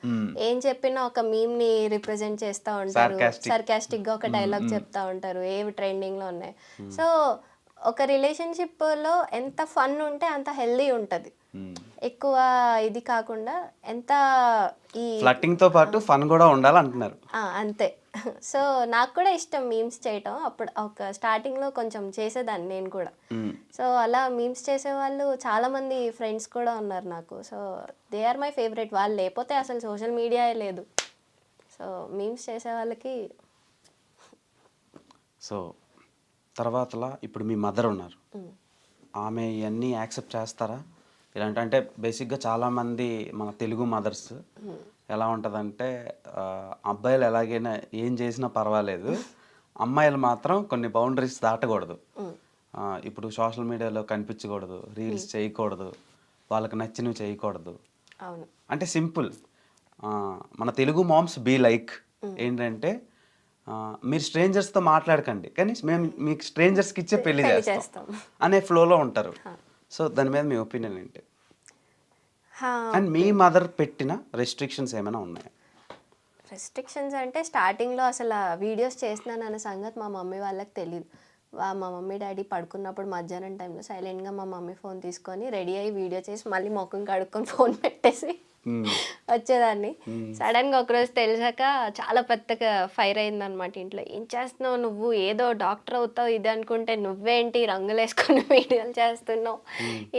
ఏం చెప్పినా ఒక మీమ్ని రిప్రజెంట్ చేస్తూ ఉంటారు, సర్కాస్టిక్గా ఒక డైలాగ్ చెప్తా ఉంటారు, ఏవి ట్రెండింగ్లో ఉన్నాయి. సో ఒక రిలేషన్షిప్లో ఎంత ఫన్ ఉంటే అంత హెల్దీ ఉంటుంది. ఎక్కువ ఇది కాకుండా ఎంత ఈ ఫ్లట్టింగ్‌తో పాటు ఫన్ కూడా ఉండాలంటున్నారు. అంతే. సో నాకు కూడా ఇష్టం మీమ్స్ చేయటం. అప్పుడు ఒక స్టార్టింగ్లో కొంచెం చేసేదాన్ని నేను కూడా. సో అలా మీమ్స్ చేసేవాళ్ళు చాలామంది ఫ్రెండ్స్ కూడా ఉన్నారు నాకు. So they are my favourite. వాళ్ళు లేకపోతే అసలు సోషల్ మీడియాయే లేదు. సో మీమ్స్ చేసే వాళ్ళకి. సో తర్వాతలా ఇప్పుడు మీ మదర్ ఉన్నారు. ఆమె ఇవన్నీ యాక్సెప్ట్ చేస్తారా? ఇలాంటి అంటే బేసిక్గా చాలామంది మన తెలుగు మదర్స్ ఎలా ఉంటుందంటే అబ్బాయిలు ఎలాగైనా ఏం చేసినా పర్వాలేదు, అమ్మాయిలు మాత్రం కొన్ని బౌండరీస్ దాటకూడదు. ఇప్పుడు సోషల్ మీడియాలో కనిపించకూడదు, రీల్స్ చేయకూడదు, వాళ్ళకి నచ్చినవి చేయకూడదు. అవును. అంటే సింపుల్. మన తెలుగు మామ్స్ బీ లైక్ ఏంటంటే మీరు స్ట్రేంజర్స్తో మాట్లాడకండి, కానీ మేము మీకు స్ట్రేంజర్స్కి ఇచ్చే పెళ్లి చేస్తాం అనే ఫ్లోలో ఉంటారు. సో దాని మీద మీ ఒపీనియన్ ఏంటి? అండ్ మీ మదర్ పెట్టిన రెస్ట్రిక్షన్స్ ఏమైనా ఉన్నాయా? రెస్ట్రిక్షన్స్ అంటే స్టార్టింగ్లో అసలు వీడియోస్ చేస్తున్నానన్న సంగతి మా మమ్మీ వాళ్ళకి తెలియదు. మా మమ్మీ డాడీ పడుకున్నప్పుడు మధ్యాహ్నం టైంలో సైలెంట్గా మా మమ్మీ ఫోన్ తీసుకొని రెడీ అయ్యి వీడియో చేసి మళ్ళీ ముఖం కడుక్కొని ఫోన్ పెట్టేసి వచ్చేదాన్ని. సడన్గా ఒకరోజు తెలిసాక చాలా పెద్దగా ఫైర్ అయిందనమాట ఇంట్లో. ఏం చేస్తున్నావు నువ్వు, ఏదో డాక్టర్ అవుతావు ఇది అనుకుంటే నువ్వేంటి రంగులు వేసుకొని వీడియోలు చేస్తున్నావు,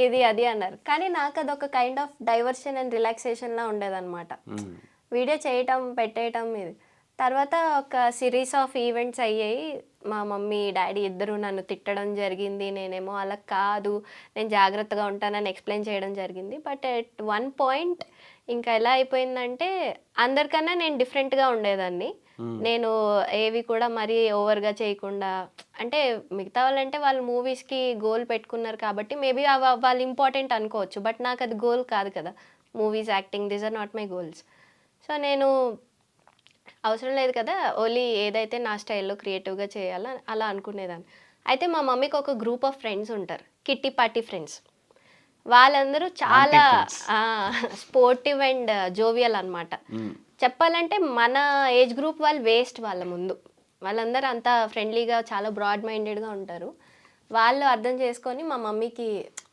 ఇది అది అన్నారు. కానీ నాకు అదొక కైండ్ ఆఫ్ డైవర్షన్ అండ్ రిలాక్సేషన్లా ఉండేదన్నమాట. వీడియో చేయటం పెట్టేయటం ఇది. తర్వాత ఒక సిరీస్ ఆఫ్ ఈవెంట్స్ అయ్యాయి. మా మమ్మీ డాడీ ఇద్దరు నన్ను తిట్టడం జరిగింది. నేనేమో అలా కాదు, నేను జాగ్రత్తగా ఉంటానని ఎక్స్ప్లెయిన్ చేయడం జరిగింది. బట్ ఎట్ వన్ పాయింట్ ఇంకా ఎలా అయిపోయిందంటే అందరికన్నా నేను డిఫరెంట్గా ఉండేదాన్ని. నేను ఏవి కూడా మరీ ఓవర్గా చేయకుండా, అంటే మిగతా వాళ్ళంటే వాళ్ళు మూవీస్కి గోల్ పెట్టుకున్నారు కాబట్టి మేబీ వాళ్ళు ఇంపార్టెంట్ అనుకోవచ్చు. బట్ నాకు అది గోల్ కాదు కదా. Movies, acting, these are not my goals. సో నేను అవసరం లేదు కదా, ఓన్లీ ఏదైతే నా స్టైల్లో క్రియేటివ్గా చేయాలో అలా అనుకునేదాన్ని. అయితే మా మమ్మీకి ఒక గ్రూప్ ఆఫ్ ఫ్రెండ్స్ ఉంటారు, కిట్టి పార్టీ ఫ్రెండ్స్. వాళ్ళందరూ చాలా స్పోర్టివ్ అండ్ జోవియల్ అనమాట. చెప్పాలంటే మన ఏజ్ గ్రూప్ వాళ్ళు వేస్ట్ వాళ్ళ ముందు. వాళ్ళందరూ అంతా ఫ్రెండ్లీగా చాలా బ్రాడ్ మైండెడ్గా ఉంటారు. వాళ్ళు అర్థం చేసుకొని మా మమ్మీకి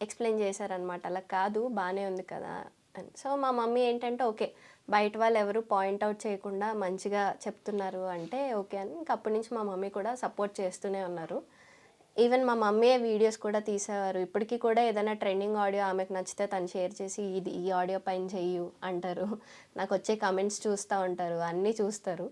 ఎక్స్ప్లెయిన్ చేశారనమాట, అలా కాదు బాగానే ఉంది కదా అని. సో మా మమ్మీ ఏంటంటే ఓకే, బయట వాళ్ళు ఎవరు పాయింట్అవుట్ చేయకుండా మంచిగా చెప్తున్నారు అంటే ఓకే అని. ఇంక అప్పటి నుంచి మా మమ్మీ కూడా సపోర్ట్ చేస్తూనే ఉన్నారు. ఈవెన్ మా మమ్మీ వీడియోస్ కూడా తీసేవారు. ఇప్పటికీ కూడా ఏదైనా ట్రెండింగ్ ఆడియో ఆమెకు నచ్చితే తను షేర్ చేసి ఇది ఈ ఆడియో పైన చెయ్యు అంటారు. నాకు వచ్చే కమెంట్స్ చూస్తూ ఉంటారు, అన్నీ చూస్తారు.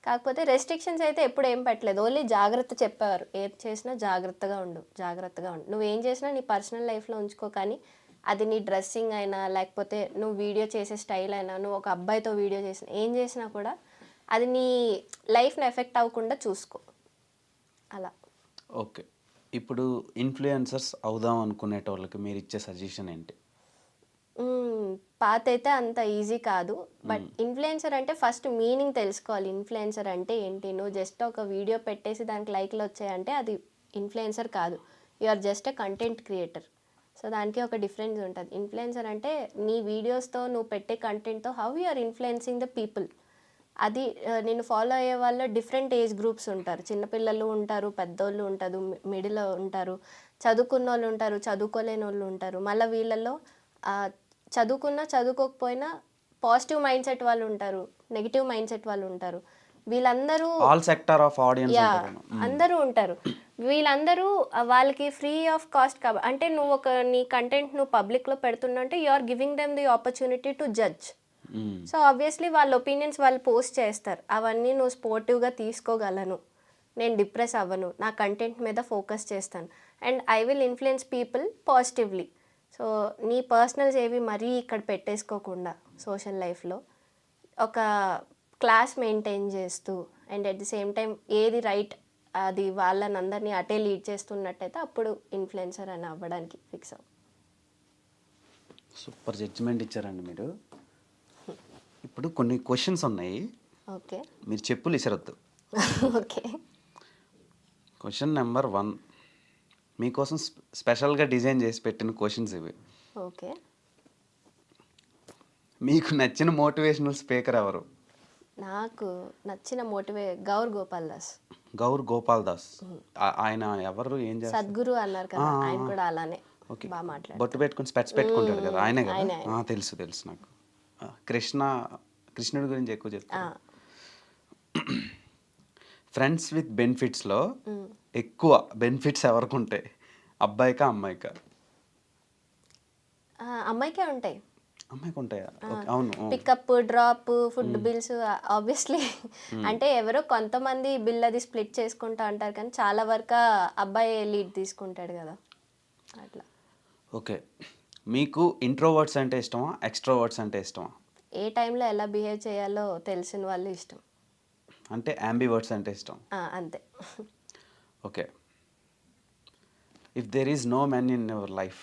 కాకపోతే రెస్ట్రిక్షన్స్ అయితే ఎప్పుడు ఏం పెట్టలేదు. ఓన్లీ జాగ్రత్త చెప్పేవారు, ఏది చేసినా జాగ్రత్తగా ఉండు, జాగ్రత్తగా ఉండు, నువ్వేం చేసినా నీ పర్సనల్ లైఫ్లో ఉంచుకో, కానీ అది నీ డ్రెస్సింగ్ అయినా లేకపోతే నువ్వు వీడియో చేసే స్టైల్ అయినా, నువ్వు ఒక అబ్బాయితో వీడియో చేసినా ఏం చేసినా కూడా అది నీ లైఫ్ని ఎఫెక్ట్ అవ్వకుండా చూసుకో అలా. ఓకే. ఇప్పుడు ఇన్ఫ్లుయెన్సర్స్ అవుదాం అనుకునేటోళ్ళకి మీరు ఇచ్చే సజెషన్ ఏంటి? పాత అయితే అంత ఈజీ కాదు. బట్ ఇన్ఫ్లుయెన్సర్ అంటే ఫస్ట్ మీనింగ్ తెలుసుకోవాలి. ఇన్ఫ్లుయెన్సర్ అంటే ఏంటి? నువ్వు జస్ట్ ఒక వీడియో పెట్టేసి దానికి లైక్లు వచ్చాయంటే అది ఇన్ఫ్లుయెన్సర్ కాదు. You are just a content creator. So దానికి ఒక డిఫరెన్స్ ఉంటుంది. ఇన్ఫ్లుయెన్సర్ అంటే నీ వీడియోస్తో నువ్వు పెట్టే కంటెంట్తో how you are influencing the people. అది నేను ఫాలో అయ్యే వాళ్ళు డిఫరెంట్ ఏజ్ గ్రూప్స్ ఉంటారు. చిన్నపిల్లలు ఉంటారు, పెద్దోళ్ళు ఉంటారు, మిడిల్ ఉంటారు, చదువుకున్న వాళ్ళు ఉంటారు, చదువుకోలేని వాళ్ళు ఉంటారు. మళ్ళీ వీళ్ళల్లో చదువుకున్నా చదువుకోకపోయినా పాజిటివ్ మైండ్ సెట్ వాళ్ళు ఉంటారు, నెగిటివ్ మైండ్ సెట్ వాళ్ళు ఉంటారు. వీళ్ళందరూ ఆల్ సెక్టర్ ఆఫ్ ఆడియన్స్ అందరూ ఉంటారు. వీళ్ళందరూ వాళ్ళకి ఫ్రీ ఆఫ్ కాస్ట్ కాబట్టి, అంటే నువ్వు ఒక నీ కంటెంట్ నువ్వు పబ్లిక్లో పెడుతున్నా అంటే you are giving them the opportunity to judge. So obviously వాళ్ళ ఒపీనియన్స్ వాళ్ళు పోస్ట్ చేస్తారు. అవన్నీ నువ్వు స్పోర్టివ్గా తీసుకోగలను, నేను డిప్రెస్ అవ్వను, నా కంటెంట్ మీద ఫోకస్ చేస్తాను and I will influence people positively. So నీ పర్సనల్స్ ఏవి మరీ ఇక్కడ పెట్టేసుకోకుండా సోషల్ లైఫ్లో ఒక క్లాస్ మెయింటైన్ చేస్తూ and at the same time ఏది రైట్ అది వాళ్ళని అందరినీ అటే లీడ్ చేస్తున్నట్టయితే అప్పుడు ఇన్ఫ్లుయెన్సర్ అని అవ్వడానికి ఫిక్స్ అవ్వ. సూపర్ జడ్జిమెంట్ ఇచ్చారండి మీరు. ఇప్పుడు కొన్ని క్వశ్చన్స్ ఉన్నాయి, ఓకే. మీరు చెప్పులు ఇసరొద్దు. ఓకే. క్వశ్చన్ నెంబర్ 1 మీకోసం స్పెషల్గా డిజైన్ చేసి పెట్టిన క్వశ్చన్స్ ఇవి. ఓకే. మీకు నచ్చిన మోటివేషనల్ స్పీకర్ ఎవరు? నాకు నచ్చిన గౌర్ గోపాల్ దాస్. గౌర్ గోపాల్ దాస్. ఆయన ఎవరు, ఏం చేస్తారు? సద్గురు అన్నారు కదా, ఆయన కూడా అలానే ఓకే. బాగా మాట్లాడారు. బొట్టు పెట్టుకుని స్పెట్స్ పెట్టుకుంటాడు కదా, ఆయనే కదా? ఆయనే. తెలుసు నాకు. కృష్ణుడి గురించి ఎక్కువ చెప్తాను. ఫ్రెండ్స్ విత్ బెనిఫిట్స్లో ఎక్కువ బెనిఫిట్స్ ఎవరికి ఉంటాయి, అబ్బాయికా అమ్మాయికా? అమ్మాయికే ఉంటాయి. అమ్మాయికి ఉంటాయా? ఓకే, అవును. Pickup, drop, food bills obviously. అంటే ఎవరో కొంతమంది బిల్ అది స్ప్లిట్ చేసుకుంటా అంటారు, కానీ చాలా వరకు అబ్బాయి లీడ్ తీసుకుంటాడు కదా, అట్లా. ఓకే, మీకు ఇంట్రోవర్డ్స్ అంటే ఇష్టమా, ఎక్స్ట్రోవర్డ్స్ అంటే ఇష్టమా? ఏ టైంలో ఎలా బిహేవ్ చేయాలో తెలిసిన వాళ్ళు ఇష్టం. అంటే యాంబివర్డ్స్ అంటే ఇష్టం. అంతే. Okay, if there is no men in your life,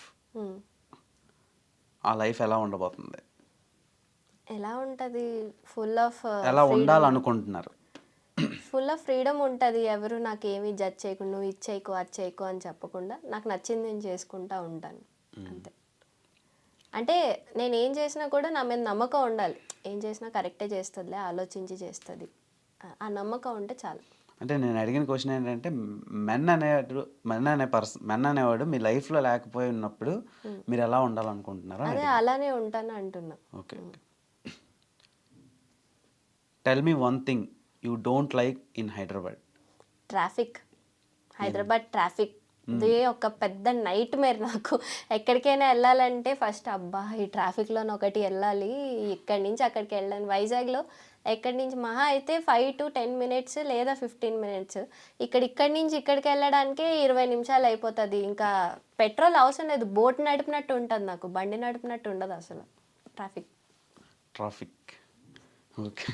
ఆ లైఫ్ ఎలా ఉండబోతుంది? ఎలా ఉంటుంది? ఎలా ఉండాలనుకుంటున్నారు? ఫుల్ ఆఫ్ ఫ్రీడమ్ ఉంటుంది. ఎవరు నాకు ఏమీ జడ్జ్ చేయకుండా, నువ్వు ఇది చేయకు అది చేయకు అని చెప్పకుండా నాకు నచ్చింది నేను చేసుకుంటా ఉంటాను, అంతే. అంటే నేను ఏం చేసినా కూడా నా మీద నమ్మకం ఉండాలి. ఏం చేసినా కరెక్టే చేస్తుందిలే, ఆలోచించి చేస్తుంది, ఆ నమ్మకం ఉంటే చాలు. అంటే నేను అడిగిన క్వశ్చన్ ఏంటంటే, మెన్ అనేవాడు మీ లైఫ్లో లేకపోయి ఉన్నప్పుడు మీరు ఎలా ఉండాలనుకుంటున్నారా? అదే అలానే ఉంటాను అంటున్నా. Okay. Tell me one thing you don't like in Hyderabad. Traffic. Hyderabad traffic ఇది ఒక పెద్ద నైట్ మేర్ నాకు. ఎక్కడికైనా వెళ్ళాలంటే ఫస్ట్ అబ్బా ఈ ట్రాఫిక్లో ఒకటి వెళ్ళాలి, ఇక్కడి నుంచి అక్కడికి వెళ్ళాను. వైజాగ్లో ఎక్కడి నుంచి మహా అయితే 5 to 10 minutes లేదా 15 minutes. ఇక్కడి నుంచి ఇక్కడికి వెళ్ళడానికే 20 నిమిషాలు అయిపోతుంది. ఇంకా పెట్రోల్ అవసరం లేదు, బోట్ నడిపినట్టు ఉంటుంది నాకు, బండి నడిపినట్టు ఉండదు అసలు traffic. Okay,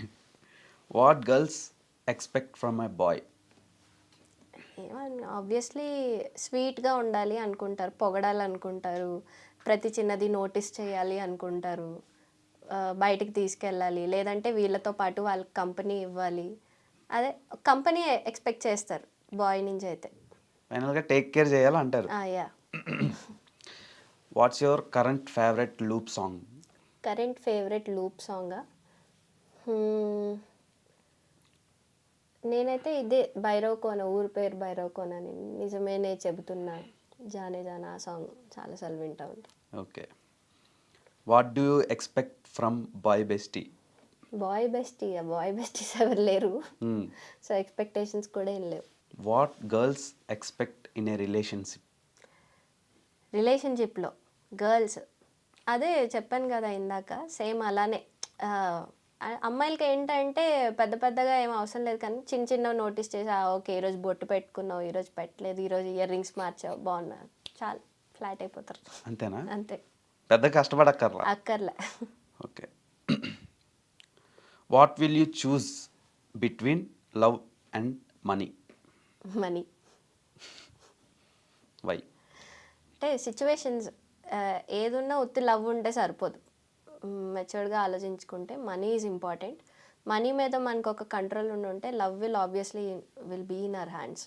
what girls expect from my boy? ఏమన్నా ఆబ్వియస్లీ స్వీట్గా ఉండాలి అనుకుంటారు, పొగడాలనుకుంటారు, ప్రతి చిన్నది నోటీస్ చేయాలి అనుకుంటారు, బయటికి తీసుకెళ్ళాలి, లేదంటే వీళ్ళతో పాటు వాళ్ళకి కంపెనీ ఇవ్వాలి. అదే కంపెనీ ఎక్స్పెక్ట్ చేస్తారు బాయ్ నుంచి అయితే. ఫైనల్గా టేక్ కేర్ చేయాలంటారు. Yeah. What's your current favourite loop song? Current favourite loop సాంగా? నేనైతే ఇదే భైరవ్ కోన, ఊరి పేరు భైరవ్ కోన అని, నిజమేనే చెబుతున్నా జానే జానా, ఆ సాంగ్ చాలాసార్లు వింటా ఉంటాను. Okay, what do you expect from boy bestie? Boy besties ఎవరు లేరు, సో ఎక్స్పెక్టేషన్స్ కూడా ఏం లేవు. What girls expect in a రిలేషన్షిప్లో గర్ల్స్ అదే చెప్పాను కదా ఇందాక, సేమ్ అలానే. అమ్మాయిలకి ఏంటంటే పెద్దగా ఏం అవసరం లేదు, కానీ చిన్న నోటీస్ చేసి ఓకే ఈరోజు బొట్టు పెట్టుకున్నావు, ఈరోజు పెట్టలేదు, ఈరోజు ఇయర్ రింగ్స్ మార్చావు, బాగున్నా, చాలు, ఫ్లాట్ అయిపోతారు. అంతేనా? అంతే, పెద్ద అక్కర్లే. Okay, what will you choose between love and money? Why? అంటే సిచ్యువేషన్స్, ఏదున్నా ఉత్తి లవ్ ఉంటే సరిపోదు, మెచ్యూర్డ్గా ఆలోచించుకుంటే మనీ ఈజ్ ఇంపార్టెంట్. మనీ మీద మనకు ఒక కంట్రోల్ ఉంటే love will be in our hands.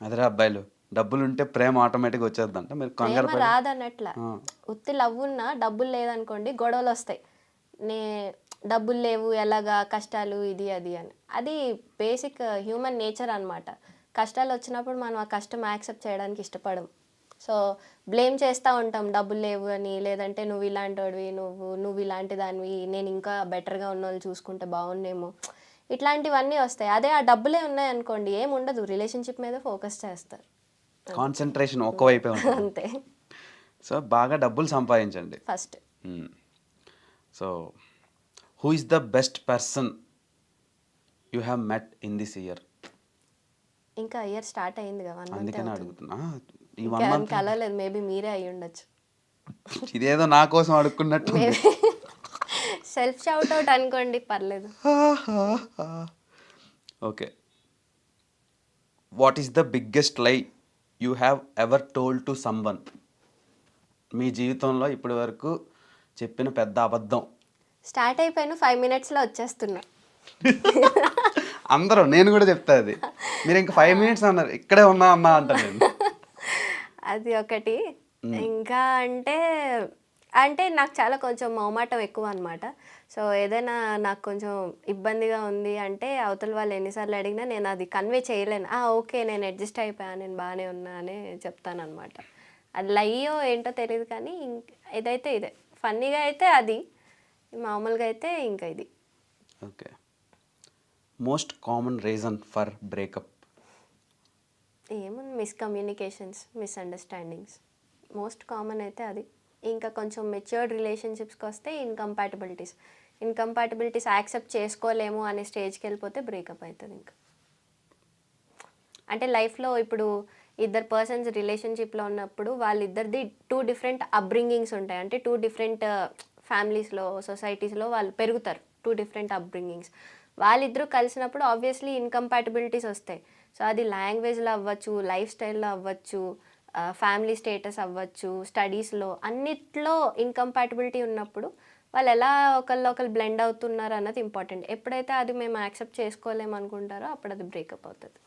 అదే అబ్బాయిలు డబ్బులు ఉంటే ప్రేమ ఆటోమేటిక్గా వచ్చేద్దంట, మీరు ప్రేమ రాదన్నట్ల. ఉత్తి లవ్ ఉన్నా డబ్బులు లేదనుకోండి గొడవలు వస్తాయి, డబ్బులు లేవు ఎలాగా, కష్టాలు ఇది అది అని. అది బేసిక్ హ్యూమన్ నేచర్ అనమాట. కష్టాలు వచ్చినప్పుడు మనం ఆ కష్టం యాక్సెప్ట్ చేయడానికి ఇష్టపడం, సో బ్లేమ్ చేస్తూ ఉంటాం డబ్బులు లేవు అని, లేదంటే నువ్వు ఇలాంటి వాడివి, నువ్వు ఇలాంటి దానివి, నేను ఇంకా బెటర్గా ఉన్న వాళ్ళు చూసుకుంటే బాగుండేమో, ఇట్లాంటివన్నీ వస్తాయి. అదే ఆ డబ్బులే ఉన్నాయనుకోండి ఏముండదు, రిలేషన్షిప్ మీద ఫోకస్ చేస్తారు, కాన్సన్ట్రేషన్ ఒక్కవైపే ఉంటుంది. అంతే. సో బాగా డబ్బులు సంపాదించండి first. So who is the best person you have met in this year? ఇంకా ఇయర్ స్టార్ట్ అయింది కదా, అందుకనే అడుగుతున్నా. ఈ కలవలేదు, మేబీ మీరే అయ్యి ఉండొచ్చు. ఇదేదో నా కోసం అడుక్కున్నట్టు. సెల్ఫ్ షౌట్ అవుట్ అనుకోండి, పర్లేదు. Okay, what is the biggest lie you have ever told to someone? మీ జీవితంలో ఇప్పటి వరకు చెప్పిన పెద్ద అబద్ధం. స్టార్ట్ అయిపోయాను 5 మినిట్స్లో వచ్చేస్తున్నా. అందరూ నేను కూడా చెప్తా అది. మీరు ఇంకా 5 మినిట్స్ అన్నారు, ఇక్కడే ఉన్నా అన్నా అంటాను నేను. అది ఒకటి. ఇంకా అంటే అంటే నాకు చాలా కొంచెం మొహమాటం ఎక్కువ అనమాట. సో ఏదైనా నాకు కొంచెం ఇబ్బందిగా ఉంది అంటే అవతల వాళ్ళు ఎన్నిసార్లు అడిగినా నేను అది కన్వే చేయలేను. ఓకే, నేను అడ్జస్ట్ అయిపోయా, నేను బాగానే ఉన్నా అని చెప్తానమాట. అది లయ్యో ఏంటో తెలియదు కానీ ఇదైతే ఇదే. ఫన్నీగా అయితే అది, మామూలుగా అయితే ఇంకా ఇది. Okay. Most common reason for breakup? ఏముంది, మిస్కమ్యూనికేషన్స్, మిస్అండర్స్టాండింగ్స్. మోస్ట్ కామన్ అయితే అది. ఇంకా కొంచెం మెచ్యూర్డ్ రిలేషన్షిప్స్కి వస్తే ఇన్కంపాటిబిలిటీస్ యాక్సెప్ట్ చేసుకోలేము అనే స్టేజ్కి వెళ్ళిపోతే బ్రేకప్ అవుతుంది. ఇంకా అంటే లైఫ్లో ఇప్పుడు ఇద్దరు పర్సన్స్ రిలేషన్షిప్లో ఉన్నప్పుడు వాళ్ళిద్దరిది 2 డిఫరెంట్ అప్బ్రింగింగ్స్ ఉంటాయి. అంటే 2 డిఫరెంట్ ఫ్యామిలీస్లో, సొసైటీస్లో వాళ్ళు పెరుగుతారు. 2 డిఫరెంట్ అప్బ్రింగింగ్స్. వాళ్ళిద్దరూ కలిసినప్పుడు ఆబ్వియస్లీ ఇన్కంపాటిబిలిటీస్ వస్తాయి. సో అది లాంగ్వేజ్లో అవ్వచ్చు, లైఫ్ స్టైల్లో అవ్వచ్చు, ఫ్యామిలీ స్టేటస్ అవ్వచ్చు, స్టడీస్లో, అన్నిట్లో ఇన్కంపాటిబిలిటీ ఉన్నప్పుడు వాళ్ళు ఎలా ఒకళ్ళు బ్లెండ్ అవుతున్నారు అన్నది ఇంపార్టెంట్. ఎప్పుడైతే అది మేము యాక్సెప్ట్ చేసుకోలేము అనుకుంటారో అప్పుడు అది బ్రేకప్ అవుతుంది.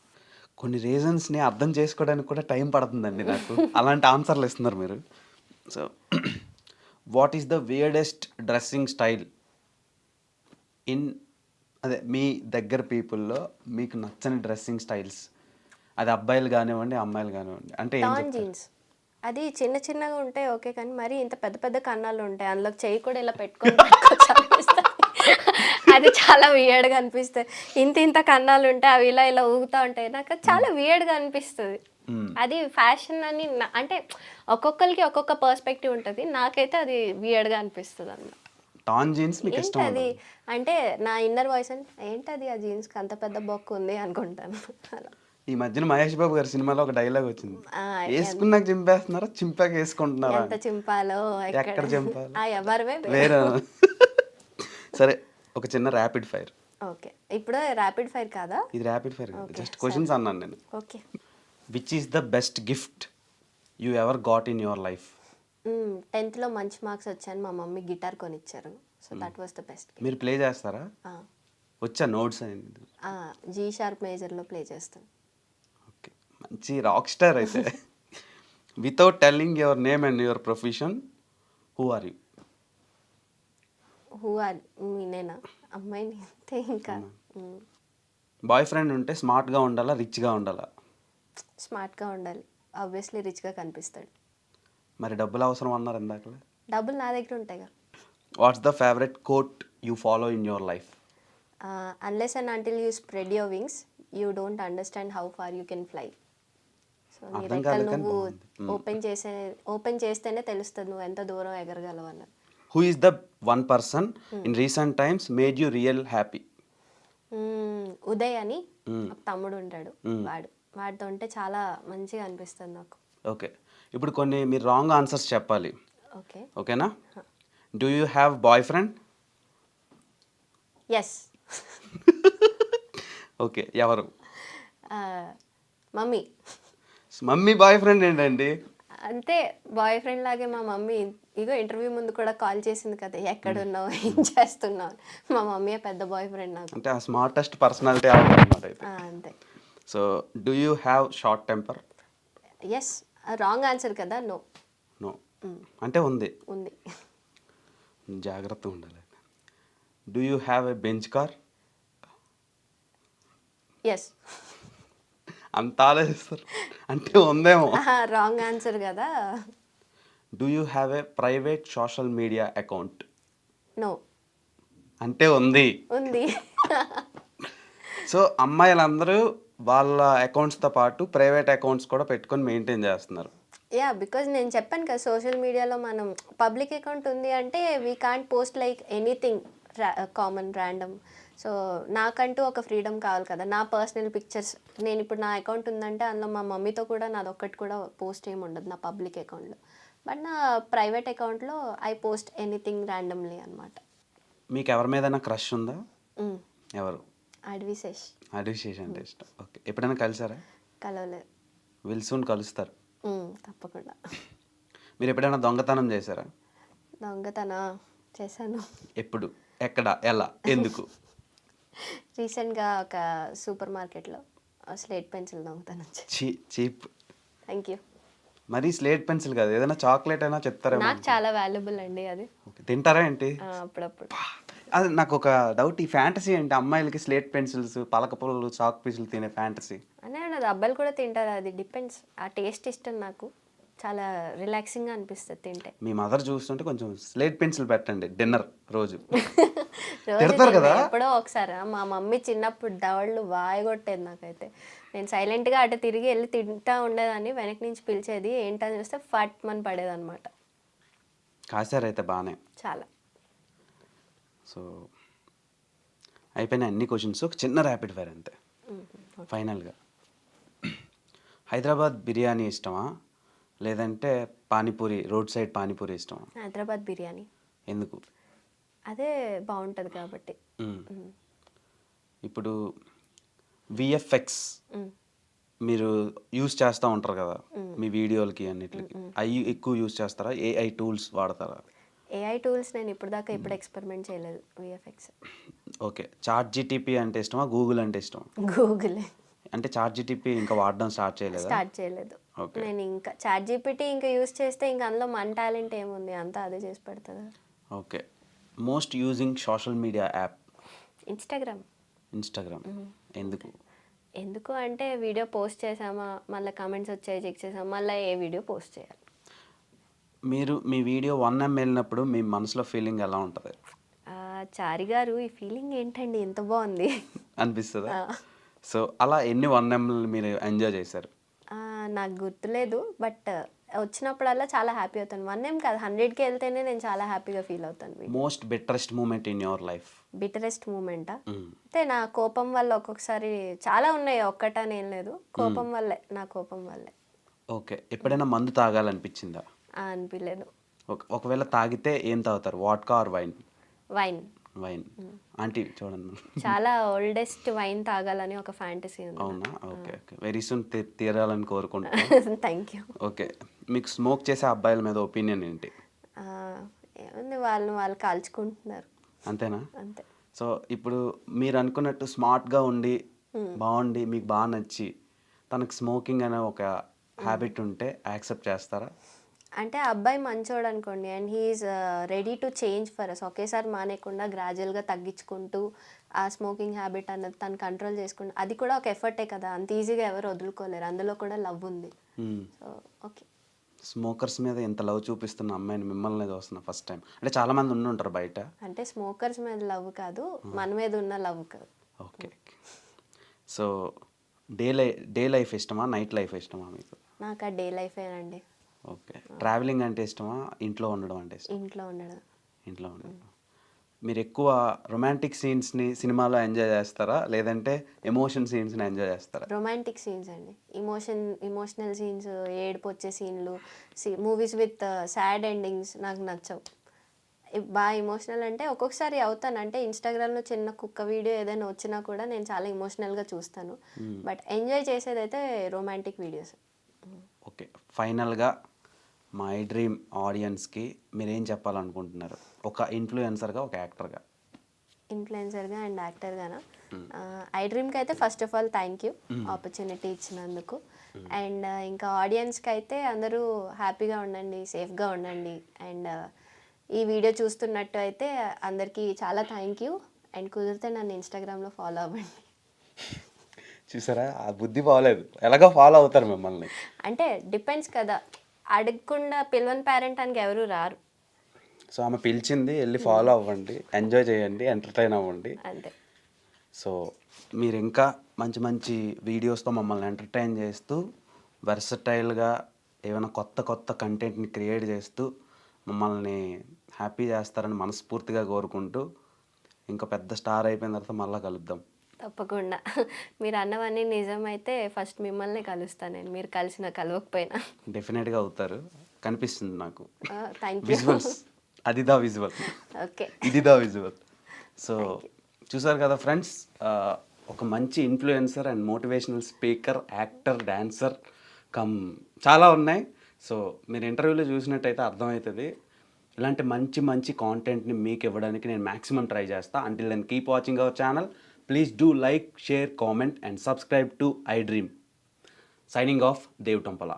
కొన్ని రీజన్స్ని అర్థం చేసుకోవడానికి కూడా టైం పడుతుందండి నాకు. అలాంటి ఆన్సర్లు ఇస్తున్నారు మీరు. So what is the weirdest dressing style in, అదే మీ దగ్గర పీపుల్లో మీకు నచ్చని డ్రెస్సింగ్ స్టైల్స్? అది అబ్బాయిలు కానివ్వండి, అమ్మాయిలు కానివ్వండి. అంటే ఏం టాన్ చెప్తారు? జీన్స్. అది చిన్నగా ఉంటాయి ఓకే, కానీ మరి ఇంత పెద్ద కన్నాలు ఉంటాయి. అందులోకి చెయ్యి కూడా ఇలా పెట్టుకోవచ్చు అనిపిస్తుంది. అది చాలా వియర్డ్గా అనిపిస్తుంది. ఇంత కన్నాలు ఉంటాయి, అవి ఇలా ఊగుతూ ఉంటాయి. నాకు అది చాలా వియర్డ్గా అనిపిస్తుంది. అది ఫ్యాషన్ అని అంటే ఒక్కొక్కరికి ఒక్కొక్క పర్స్పెక్టివ్ ఉంటుంది. నాకైతే అది వియర్డ్గా అనిపిస్తుంది అన్నమాట. టాన్ జీన్స్ మీకు ఇష్టం ఏంటది ఉండదు? అంటే నా ఇన్నర్ వాయిస్ అంటే ఏంటది ఆ జీన్స్కి అంత పెద్ద బొక్క ఉంది అనుకుంటాను. అలా ఈ మధ్యన మహేష్ బాబు గారి సినిమాలో ఒక డైలాగ్ వచ్చింది, ఆ, వేసుకున్నాక చింపేస్తున్నారా, చింపాక వేసుకుంటున్నారా ఎంత అని. చింపాలో ఎక్కడ చింపాలి? ఎవరివే వేరే. సరే, ఒక చిన్న ర్యాపిడ్ ఫైర్. ఓకే, ఇప్పుడు ర్యాపిడ్ ఫైర్ కాదా? ఇది ర్యాపిడ్ ఫైర్ కాదు, Okay, జస్ట్ క్వశ్చన్స్ అన్నాను నేను. Okay. Which is the best gift you ever got in your life? 10th మంచి మార్క్స్ వచ్చాను, మా మమ్మీ గిటార్ కొనిచ్చారు. So that was the best. మీరు ప్లే చేస్తారా? వచ్చా నోట్స్ అయింది? జీ షార్ప్ మేజర్లో ప్లే చేస్తాను. ఓకే, మంచి రాక్ స్టార్ అయితే. Without telling your name and your profession, who are you? నేనా? అమ్మాయిని అంతే ఇంకా. బాయ్ ఫ్రెండ్ ఉంటే స్మార్ట్గా ఉండాలా, రిచ్గా ఉండాలా? స్మార్ట్గా ఉండాలి, ఆబ్వియస్లీ రిచ్గా కనిపిస్తాడు. మరి డబ్బులు అవసరం అన్నారు ఇందాకలే. డబ్బులు నా దగ్గర ఉంటాయి కదా. What's the favourite quote you follow in your life? Unless and until you spread your wings you don't understand how far you can fly. So నీ అర్థం రెక్కలు కాలేదు కానీ నువ్వు బాగుంది. ఓపెన్ చేస్తేనే తెలుస్తుంది నువ్వు ఎంత దూరం ఎగరగలవు అన్నది. Who is the one person in recent times made you real happy? Uday అని ఒక తమ్ముడు ఉంటాడు, వాడితో ఉంటే చాలా మంచిగా అనిపిస్తుంది నాకు. ఓకే, ఇప్పుడు కొన్ని మీరు రాంగ్ ఆన్సర్స్ చెప్పాలి. ఓకే. ఓకేనా? Do you have boyfriend? Yes. Okay, ఎవరు? మమ్మీ. మమ్మీ బాయ్ ఫ్రెండ్ ఏంటండి? అంతే, బాయ్ ఫ్రెండ్ లాగే మా మమ్మీ. ఇగో ఇంటర్వ్యూ ముందు కూడా కాల్ చేసింది కదా, ఎక్కడున్నావు, ఏం చేస్తున్నావు. మా మమ్మీ పెద్ద బాయ్ ఫ్రెండ్ నాకు. అంటే ఆ స్మార్టెస్ట్ పర్సనాలిటీ అన్నమాట అయితే. అంతే. So do you have short temper? Yes. Wrong answer కదా. నో. నో అంటే ఉంది. ఉంది. జాగ్రత్తగా ఉండాలి. Do you have a bench car? Yes. అంత ఆలోచిస్తారు అంటే ఉందేమో. రాంగ్ ఆన్సర్ కదా. Do you have a private social media account? No. అంటే ఉంది. ఉంది. సో అమ్మాయిలందరూ వాళ్ళ అకౌంట్స్తో పాటు ప్రైవేట్ అకౌంట్స్ కూడా పెట్టుకొని మెయింటైన్ చేస్తున్నారు. బికాజ్ నేను చెప్పాను కదా, సోషల్ మీడియాలో మనం పబ్లిక్ అకౌంట్ ఉంది అంటే we can't post like anything common random. So నాకంటూ ఒక ఫ్రీడమ్ కావాలి కదా, నా పర్సనల్ పిక్చర్స్. నేను ఇప్పుడు నా అకౌంట్ ఉందంటే అందులో మా మమ్మీతో కూడా నాది ఒక్కటి కూడా పోస్ట్ ఏమి ఉండదు నా పబ్లిక్ అకౌంట్లో. బట్ నా ప్రైవేట్ అకౌంట్లో ఐ పోస్ట్ ఎనీథింగ్ ర్యాండమ్లీ అనమాట. మీకు ఎవరి మీదైనా క్రష్ ఉందా? ఎవరు? అడ్విశేష్. అడ్విశేష్ అంటే ఇష్టం. ఓకే, ఎప్పుడైనా కలిసారా? కలవలేదు. విల్ సూన్ కలుస్తారు. తప్పకుండా. మీరు ఎప్పుడైనా దొంగతనం చేశారా? దొంగతన చేశాను. ఎప్పుడు? ఎక్కడ, ఎలా, ఎందుకు? రీసెంట్గా ఒక సూపర్ మార్కెట్లో స్లేట్ పెన్సిల్ దొంగతనం చీప్. Thank you. మరీ స్లేట్ పెన్సిల్ కాదు, ఏదైనా చాక్లెట్ అయినా చెప్తారేమో. నాకు చాలా వాల్యుబుల్ అండి అది. ఓకే, తింటారా ఏంటి? అప్పుడప్పుడు. అది నాకు ఒక డౌట్, ఈ ఫ్యాంటసీ ఏంటి అమ్మాయిలకి స్లేట్ పెన్సిల్స్, పలక పుల్లలు, చాక్ పీసులు తినే ఫ్యాంటసీ? అనే అది అబ్బాయిలు కూడా తింటారు, అది డిపెండ్స్. ఆ టేస్ట్ ఇష్టం నాకు, చాలా రిలాక్సింగ్గా అనిపిస్తుంది తింటే. మీ మదర్ చూస్తుంటే కొంచెం స్లేట్ పెన్సిల్ పెట్టండి డిన్నర్ రోజు. రోజు తిడతారు కదా? ఎప్పుడో ఒకసారి. మా మమ్మీ చిన్నప్పుడు దవళ్ళు వాయగొట్టేది నాకైతే. నేను సైలెంట్గా అటు తిరిగి వెళ్ళి తింటా ఉండేదాన్ని, వెనక నుంచి పిలిచేది, ఏంటని చూస్తే ఫట్ మని పడేది అనమాట. కాసారైతే బాగానే. చాలా. సో అయిపోయినాయి అన్ని క్వశ్చన్స్, ఒక చిన్న ర్యాపిడ్ ఫైర్ అంతే ఫైనల్గా. హైదరాబాద్ బిర్యానీ ఇష్టమా, లేదంటే పానీపూరి, రోడ్ సైడ్ పానీపూరి ఇష్టమా? హైదరాబాద్ బిర్యానీ. ఎందుకు? అదే బాగుంటుంది కాబట్టి. ఇప్పుడు విఎఫ్ఎక్స్ మీరు యూస్ చేస్తూ ఉంటారు కదా మీ వీడియోలకి అన్నిటికి, అవి ఎక్కువ యూస్ చేస్తారా, ఏఐ టూల్స్ వాడతారా? ఏఐ టూల్స్ నేను ఇప్పుడు ఎక్స్పెరిమెంట్ చేయలేదు విఎఫ్ఎక్స్. ఓకే, చాట్ జీటీపీ అంటే ఇష్టమా, గూగుల్ అంటే ఇష్టమా? గూగుల్. అంటే చాట్ జీటీపీ ఇంకా వాడడం స్టార్ట్ చేయలేదు. నేను ఇంకా చాట్ జీపీటీ ఇంకా యూస్ చేస్తే ఇంకా అందులో మన టాలెంట్ ఏముంది, అంతా అదే చేసి పెడుతుంది. Okay, most using social media app? Instagram. ఎందుకు అంటే వీడియో పోస్ట్ చేసామా, మళ్ళీ కామెంట్స్ వచ్చాయి, చెక్ చేసామా, మళ్ళీ ఏ వీడియో పోస్ట్ చేయాలి. మీరు మీ వీడియో 1M వెళ్ళినప్పుడు మీ మనసులో ఫీలింగ్ ఎలా ఉంటుంది? చారి గారు ఈ ఫీలింగ్ ఏంటండి ఎంత బాగుంది అనిపిస్తుందా? సో అలా ఎన్ని 1M మీరు ఎంజాయ్ చేశారు? నాకు గుర్తులేదు, బట్ వచ్చినప్పుడల్లా చాలా హ్యాపీ అవుతాను. 1M కాదు, 100K వెళ్తేనే నేను చాలా హ్యాపీగా ఫీల్ అవుతాను. Most bitterest moment in your life? Bitterest మూమెంటా అంటే నా కోపం వల్ల ఒక్కొక్కసారి చాలా ఉన్నాయి, ఒక్కటని ఏం లేదు, కోపం వల్లే, నా కోపం వల్లే. ఓకే, ఎప్పుడైనా మందు తాగాలనిపించిందా? అనిపించలేదు. ఒకవేళ తాగితే ఏం తాగుతారు, vodka or wine? Wine. Aunty చూడండి, చాలా ఓల్డెస్ట్ వైన్ తాగాలని ఒక ఫ్యాంటసీ ఉంది. అవునా? ఓకే, వెరీ సూన్ తీరాలని కోరుకుంటున్నాను. Thank you. ఓకే, మీకు స్మోక్ చేసే అబ్బాయిల మీద ఒపీనియన్ ఏంటి? ఏముంది, వాళ్ళు కాల్చుకుంటున్నారు, అంతేనా? అంతే. సో ఇప్పుడు మీరు అనుకున్నట్టు స్మార్ట్గా ఉండి బాగుండి మీకు బాగా నచ్చి తనకు స్మోకింగ్ అనే ఒక హ్యాబిట్ ఉంటే యాక్సెప్ట్ చేస్తారా? అంటే అబ్బాయి మంచోడు అనుకోండి, and he is ready to change for us, ఒకేసారి మానేయకుండా గ్రాడ్యువల్గా తగ్గించుకుంటూ ఆ స్మోకింగ్ హ్యాబిట్ అన్నది తను కంట్రోల్ చేసుకుంటూ, అది కూడా ఒక ఎఫర్టే కదా, అంత ఈజీగా ఎవరు వదులుకోలేరు, అందులో కూడా లవ్ ఉంది. So okay. స్మోకర్స్ మీద ఎంత లవ్ చూపిస్తున్న అమ్మాయిని మిమ్మల్ని చూస్తున్నా ఫస్ట్ టైం. అంటే చాలా మంది ఉంటారు బయట. అంటే స్మోకర్స్ మీద లవ్ కాదు, మన మీద ఉన్న లవ్ కాదు. ఓకే, సో డే లైఫ్ ఇష్టమా, నైట్ లైఫ్ ఇష్టమా మీకు? నాకు ఆ డే లైఫేనండి. ఓకే, ట్రావెలింగ్ అంటే ఇష్టమా, ఇంట్లో ఉండడం అంటే ఇష్టమా? ఇంట్లో ఉండడం. మీరు ఎక్కువ రొమాంటిక్ సీన్స్ని సినిమాలో ఎంజాయ్ చేస్తారా, లేదంటే ఎమోషన్ సీన్స్ని ఎంజాయ్ చేస్తారా? రొమాంటిక్ సీన్స్ అండి. ఇమోషనల్ సీన్స్, ఏడుపు వచ్చే సీన్లు, మూవీస్ విత్ సాడ్ ఎండింగ్స్ నాకు నచ్చవు. బాగా ఎమోషనల్ అంటే ఒక్కొక్కసారి అవుతాను, అంటే ఇన్స్టాగ్రామ్లో చిన్న కుక్క వీడియో ఏదైనా వచ్చినా కూడా నేను చాలా ఎమోషనల్గా చూస్తాను, బట్ ఎంజాయ్ చేసేదైతే రొమాంటిక్ వీడియోస్. ఓకే, ఫైనల్గా మై డ్రీమ్ ఆడియన్స్కి మీరేం చెప్పాలనుకుంటున్నారు, ఒక ఇన్ఫ్లుయెన్సర్గా, ఒక యాక్టర్గా? ఇన్ఫ్లుయెన్సర్గా అండ్ యాక్టర్గానా? ఐ డ్రీమ్కి అయితే first of all thank you opportunity ఇచ్చినందుకు. అండ్ ఇంకా ఆడియన్స్కి అయితే అందరూ హ్యాపీగా ఉండండి, సేఫ్గా ఉండండి. అండ్ ఈ వీడియో చూస్తున్నట్టు అయితే అందరికీ చాలా థ్యాంక్ యూ. అండ్ కుదిరితే నన్ను ఇన్స్టాగ్రామ్లో ఫాలో అవ్వండి. చూసారా, ఆ బుద్ధి బాగలేదు, ఎలాగో ఫాలో అవుతారు మిమ్మల్ని. అంటే డిపెండ్స్ కదా, అడగకుండా పిలవని పేరెంట్ అని ఎవరు రారు. సో ఆమె పిలిచింది, వెళ్ళి ఫాలో అవ్వండి, ఎంజాయ్ చేయండి, ఎంటర్టైన్ అవ్వండి, అంతే. సో మీరు ఇంకా మంచి మంచి వీడియోస్తో మమ్మల్ని ఎంటర్టైన్ చేస్తూ వెర్సటైల్గా ఏమైనా కొత్త కంటెంట్ని క్రియేట్ చేస్తూ మమ్మల్ని హ్యాపీ చేస్తారని మనస్ఫూర్తిగా కోరుకుంటూ, ఇంకా పెద్ద స్టార్ అయిపోయిన తర్వాత మళ్ళీ కలుద్దాం. తప్పకుండా. మీరు అన్నవన్నీ నిజమైతే ఫస్ట్ మిమ్మల్ని కలుస్తాను నేను, మీరు కలవకపోయినా. డెఫినెట్గా అవుతారు, కనిపిస్తుంది నాకు. Thank you. విజువల్స్, అదిదా విజువల్. ఓకే, ఇదిదా విజువల్. సో చూసారు కదా ఫ్రెండ్స్, ఒక మంచి influencer and motivational speaker, actor, dancer చాలా ఉన్నాయి. సో మీరు ఇంటర్వ్యూలో చూసినట్టయితే అర్థమవుతుంది. ఇలాంటి మంచి మంచి కాంటెంట్ని మీకు ఇవ్వడానికి నేను మ్యాక్సిమం ట్రై చేస్తాను. Until then keep watching our channel. Please do like, share, comment and subscribe to I dream. Signing off, Dev Tompala.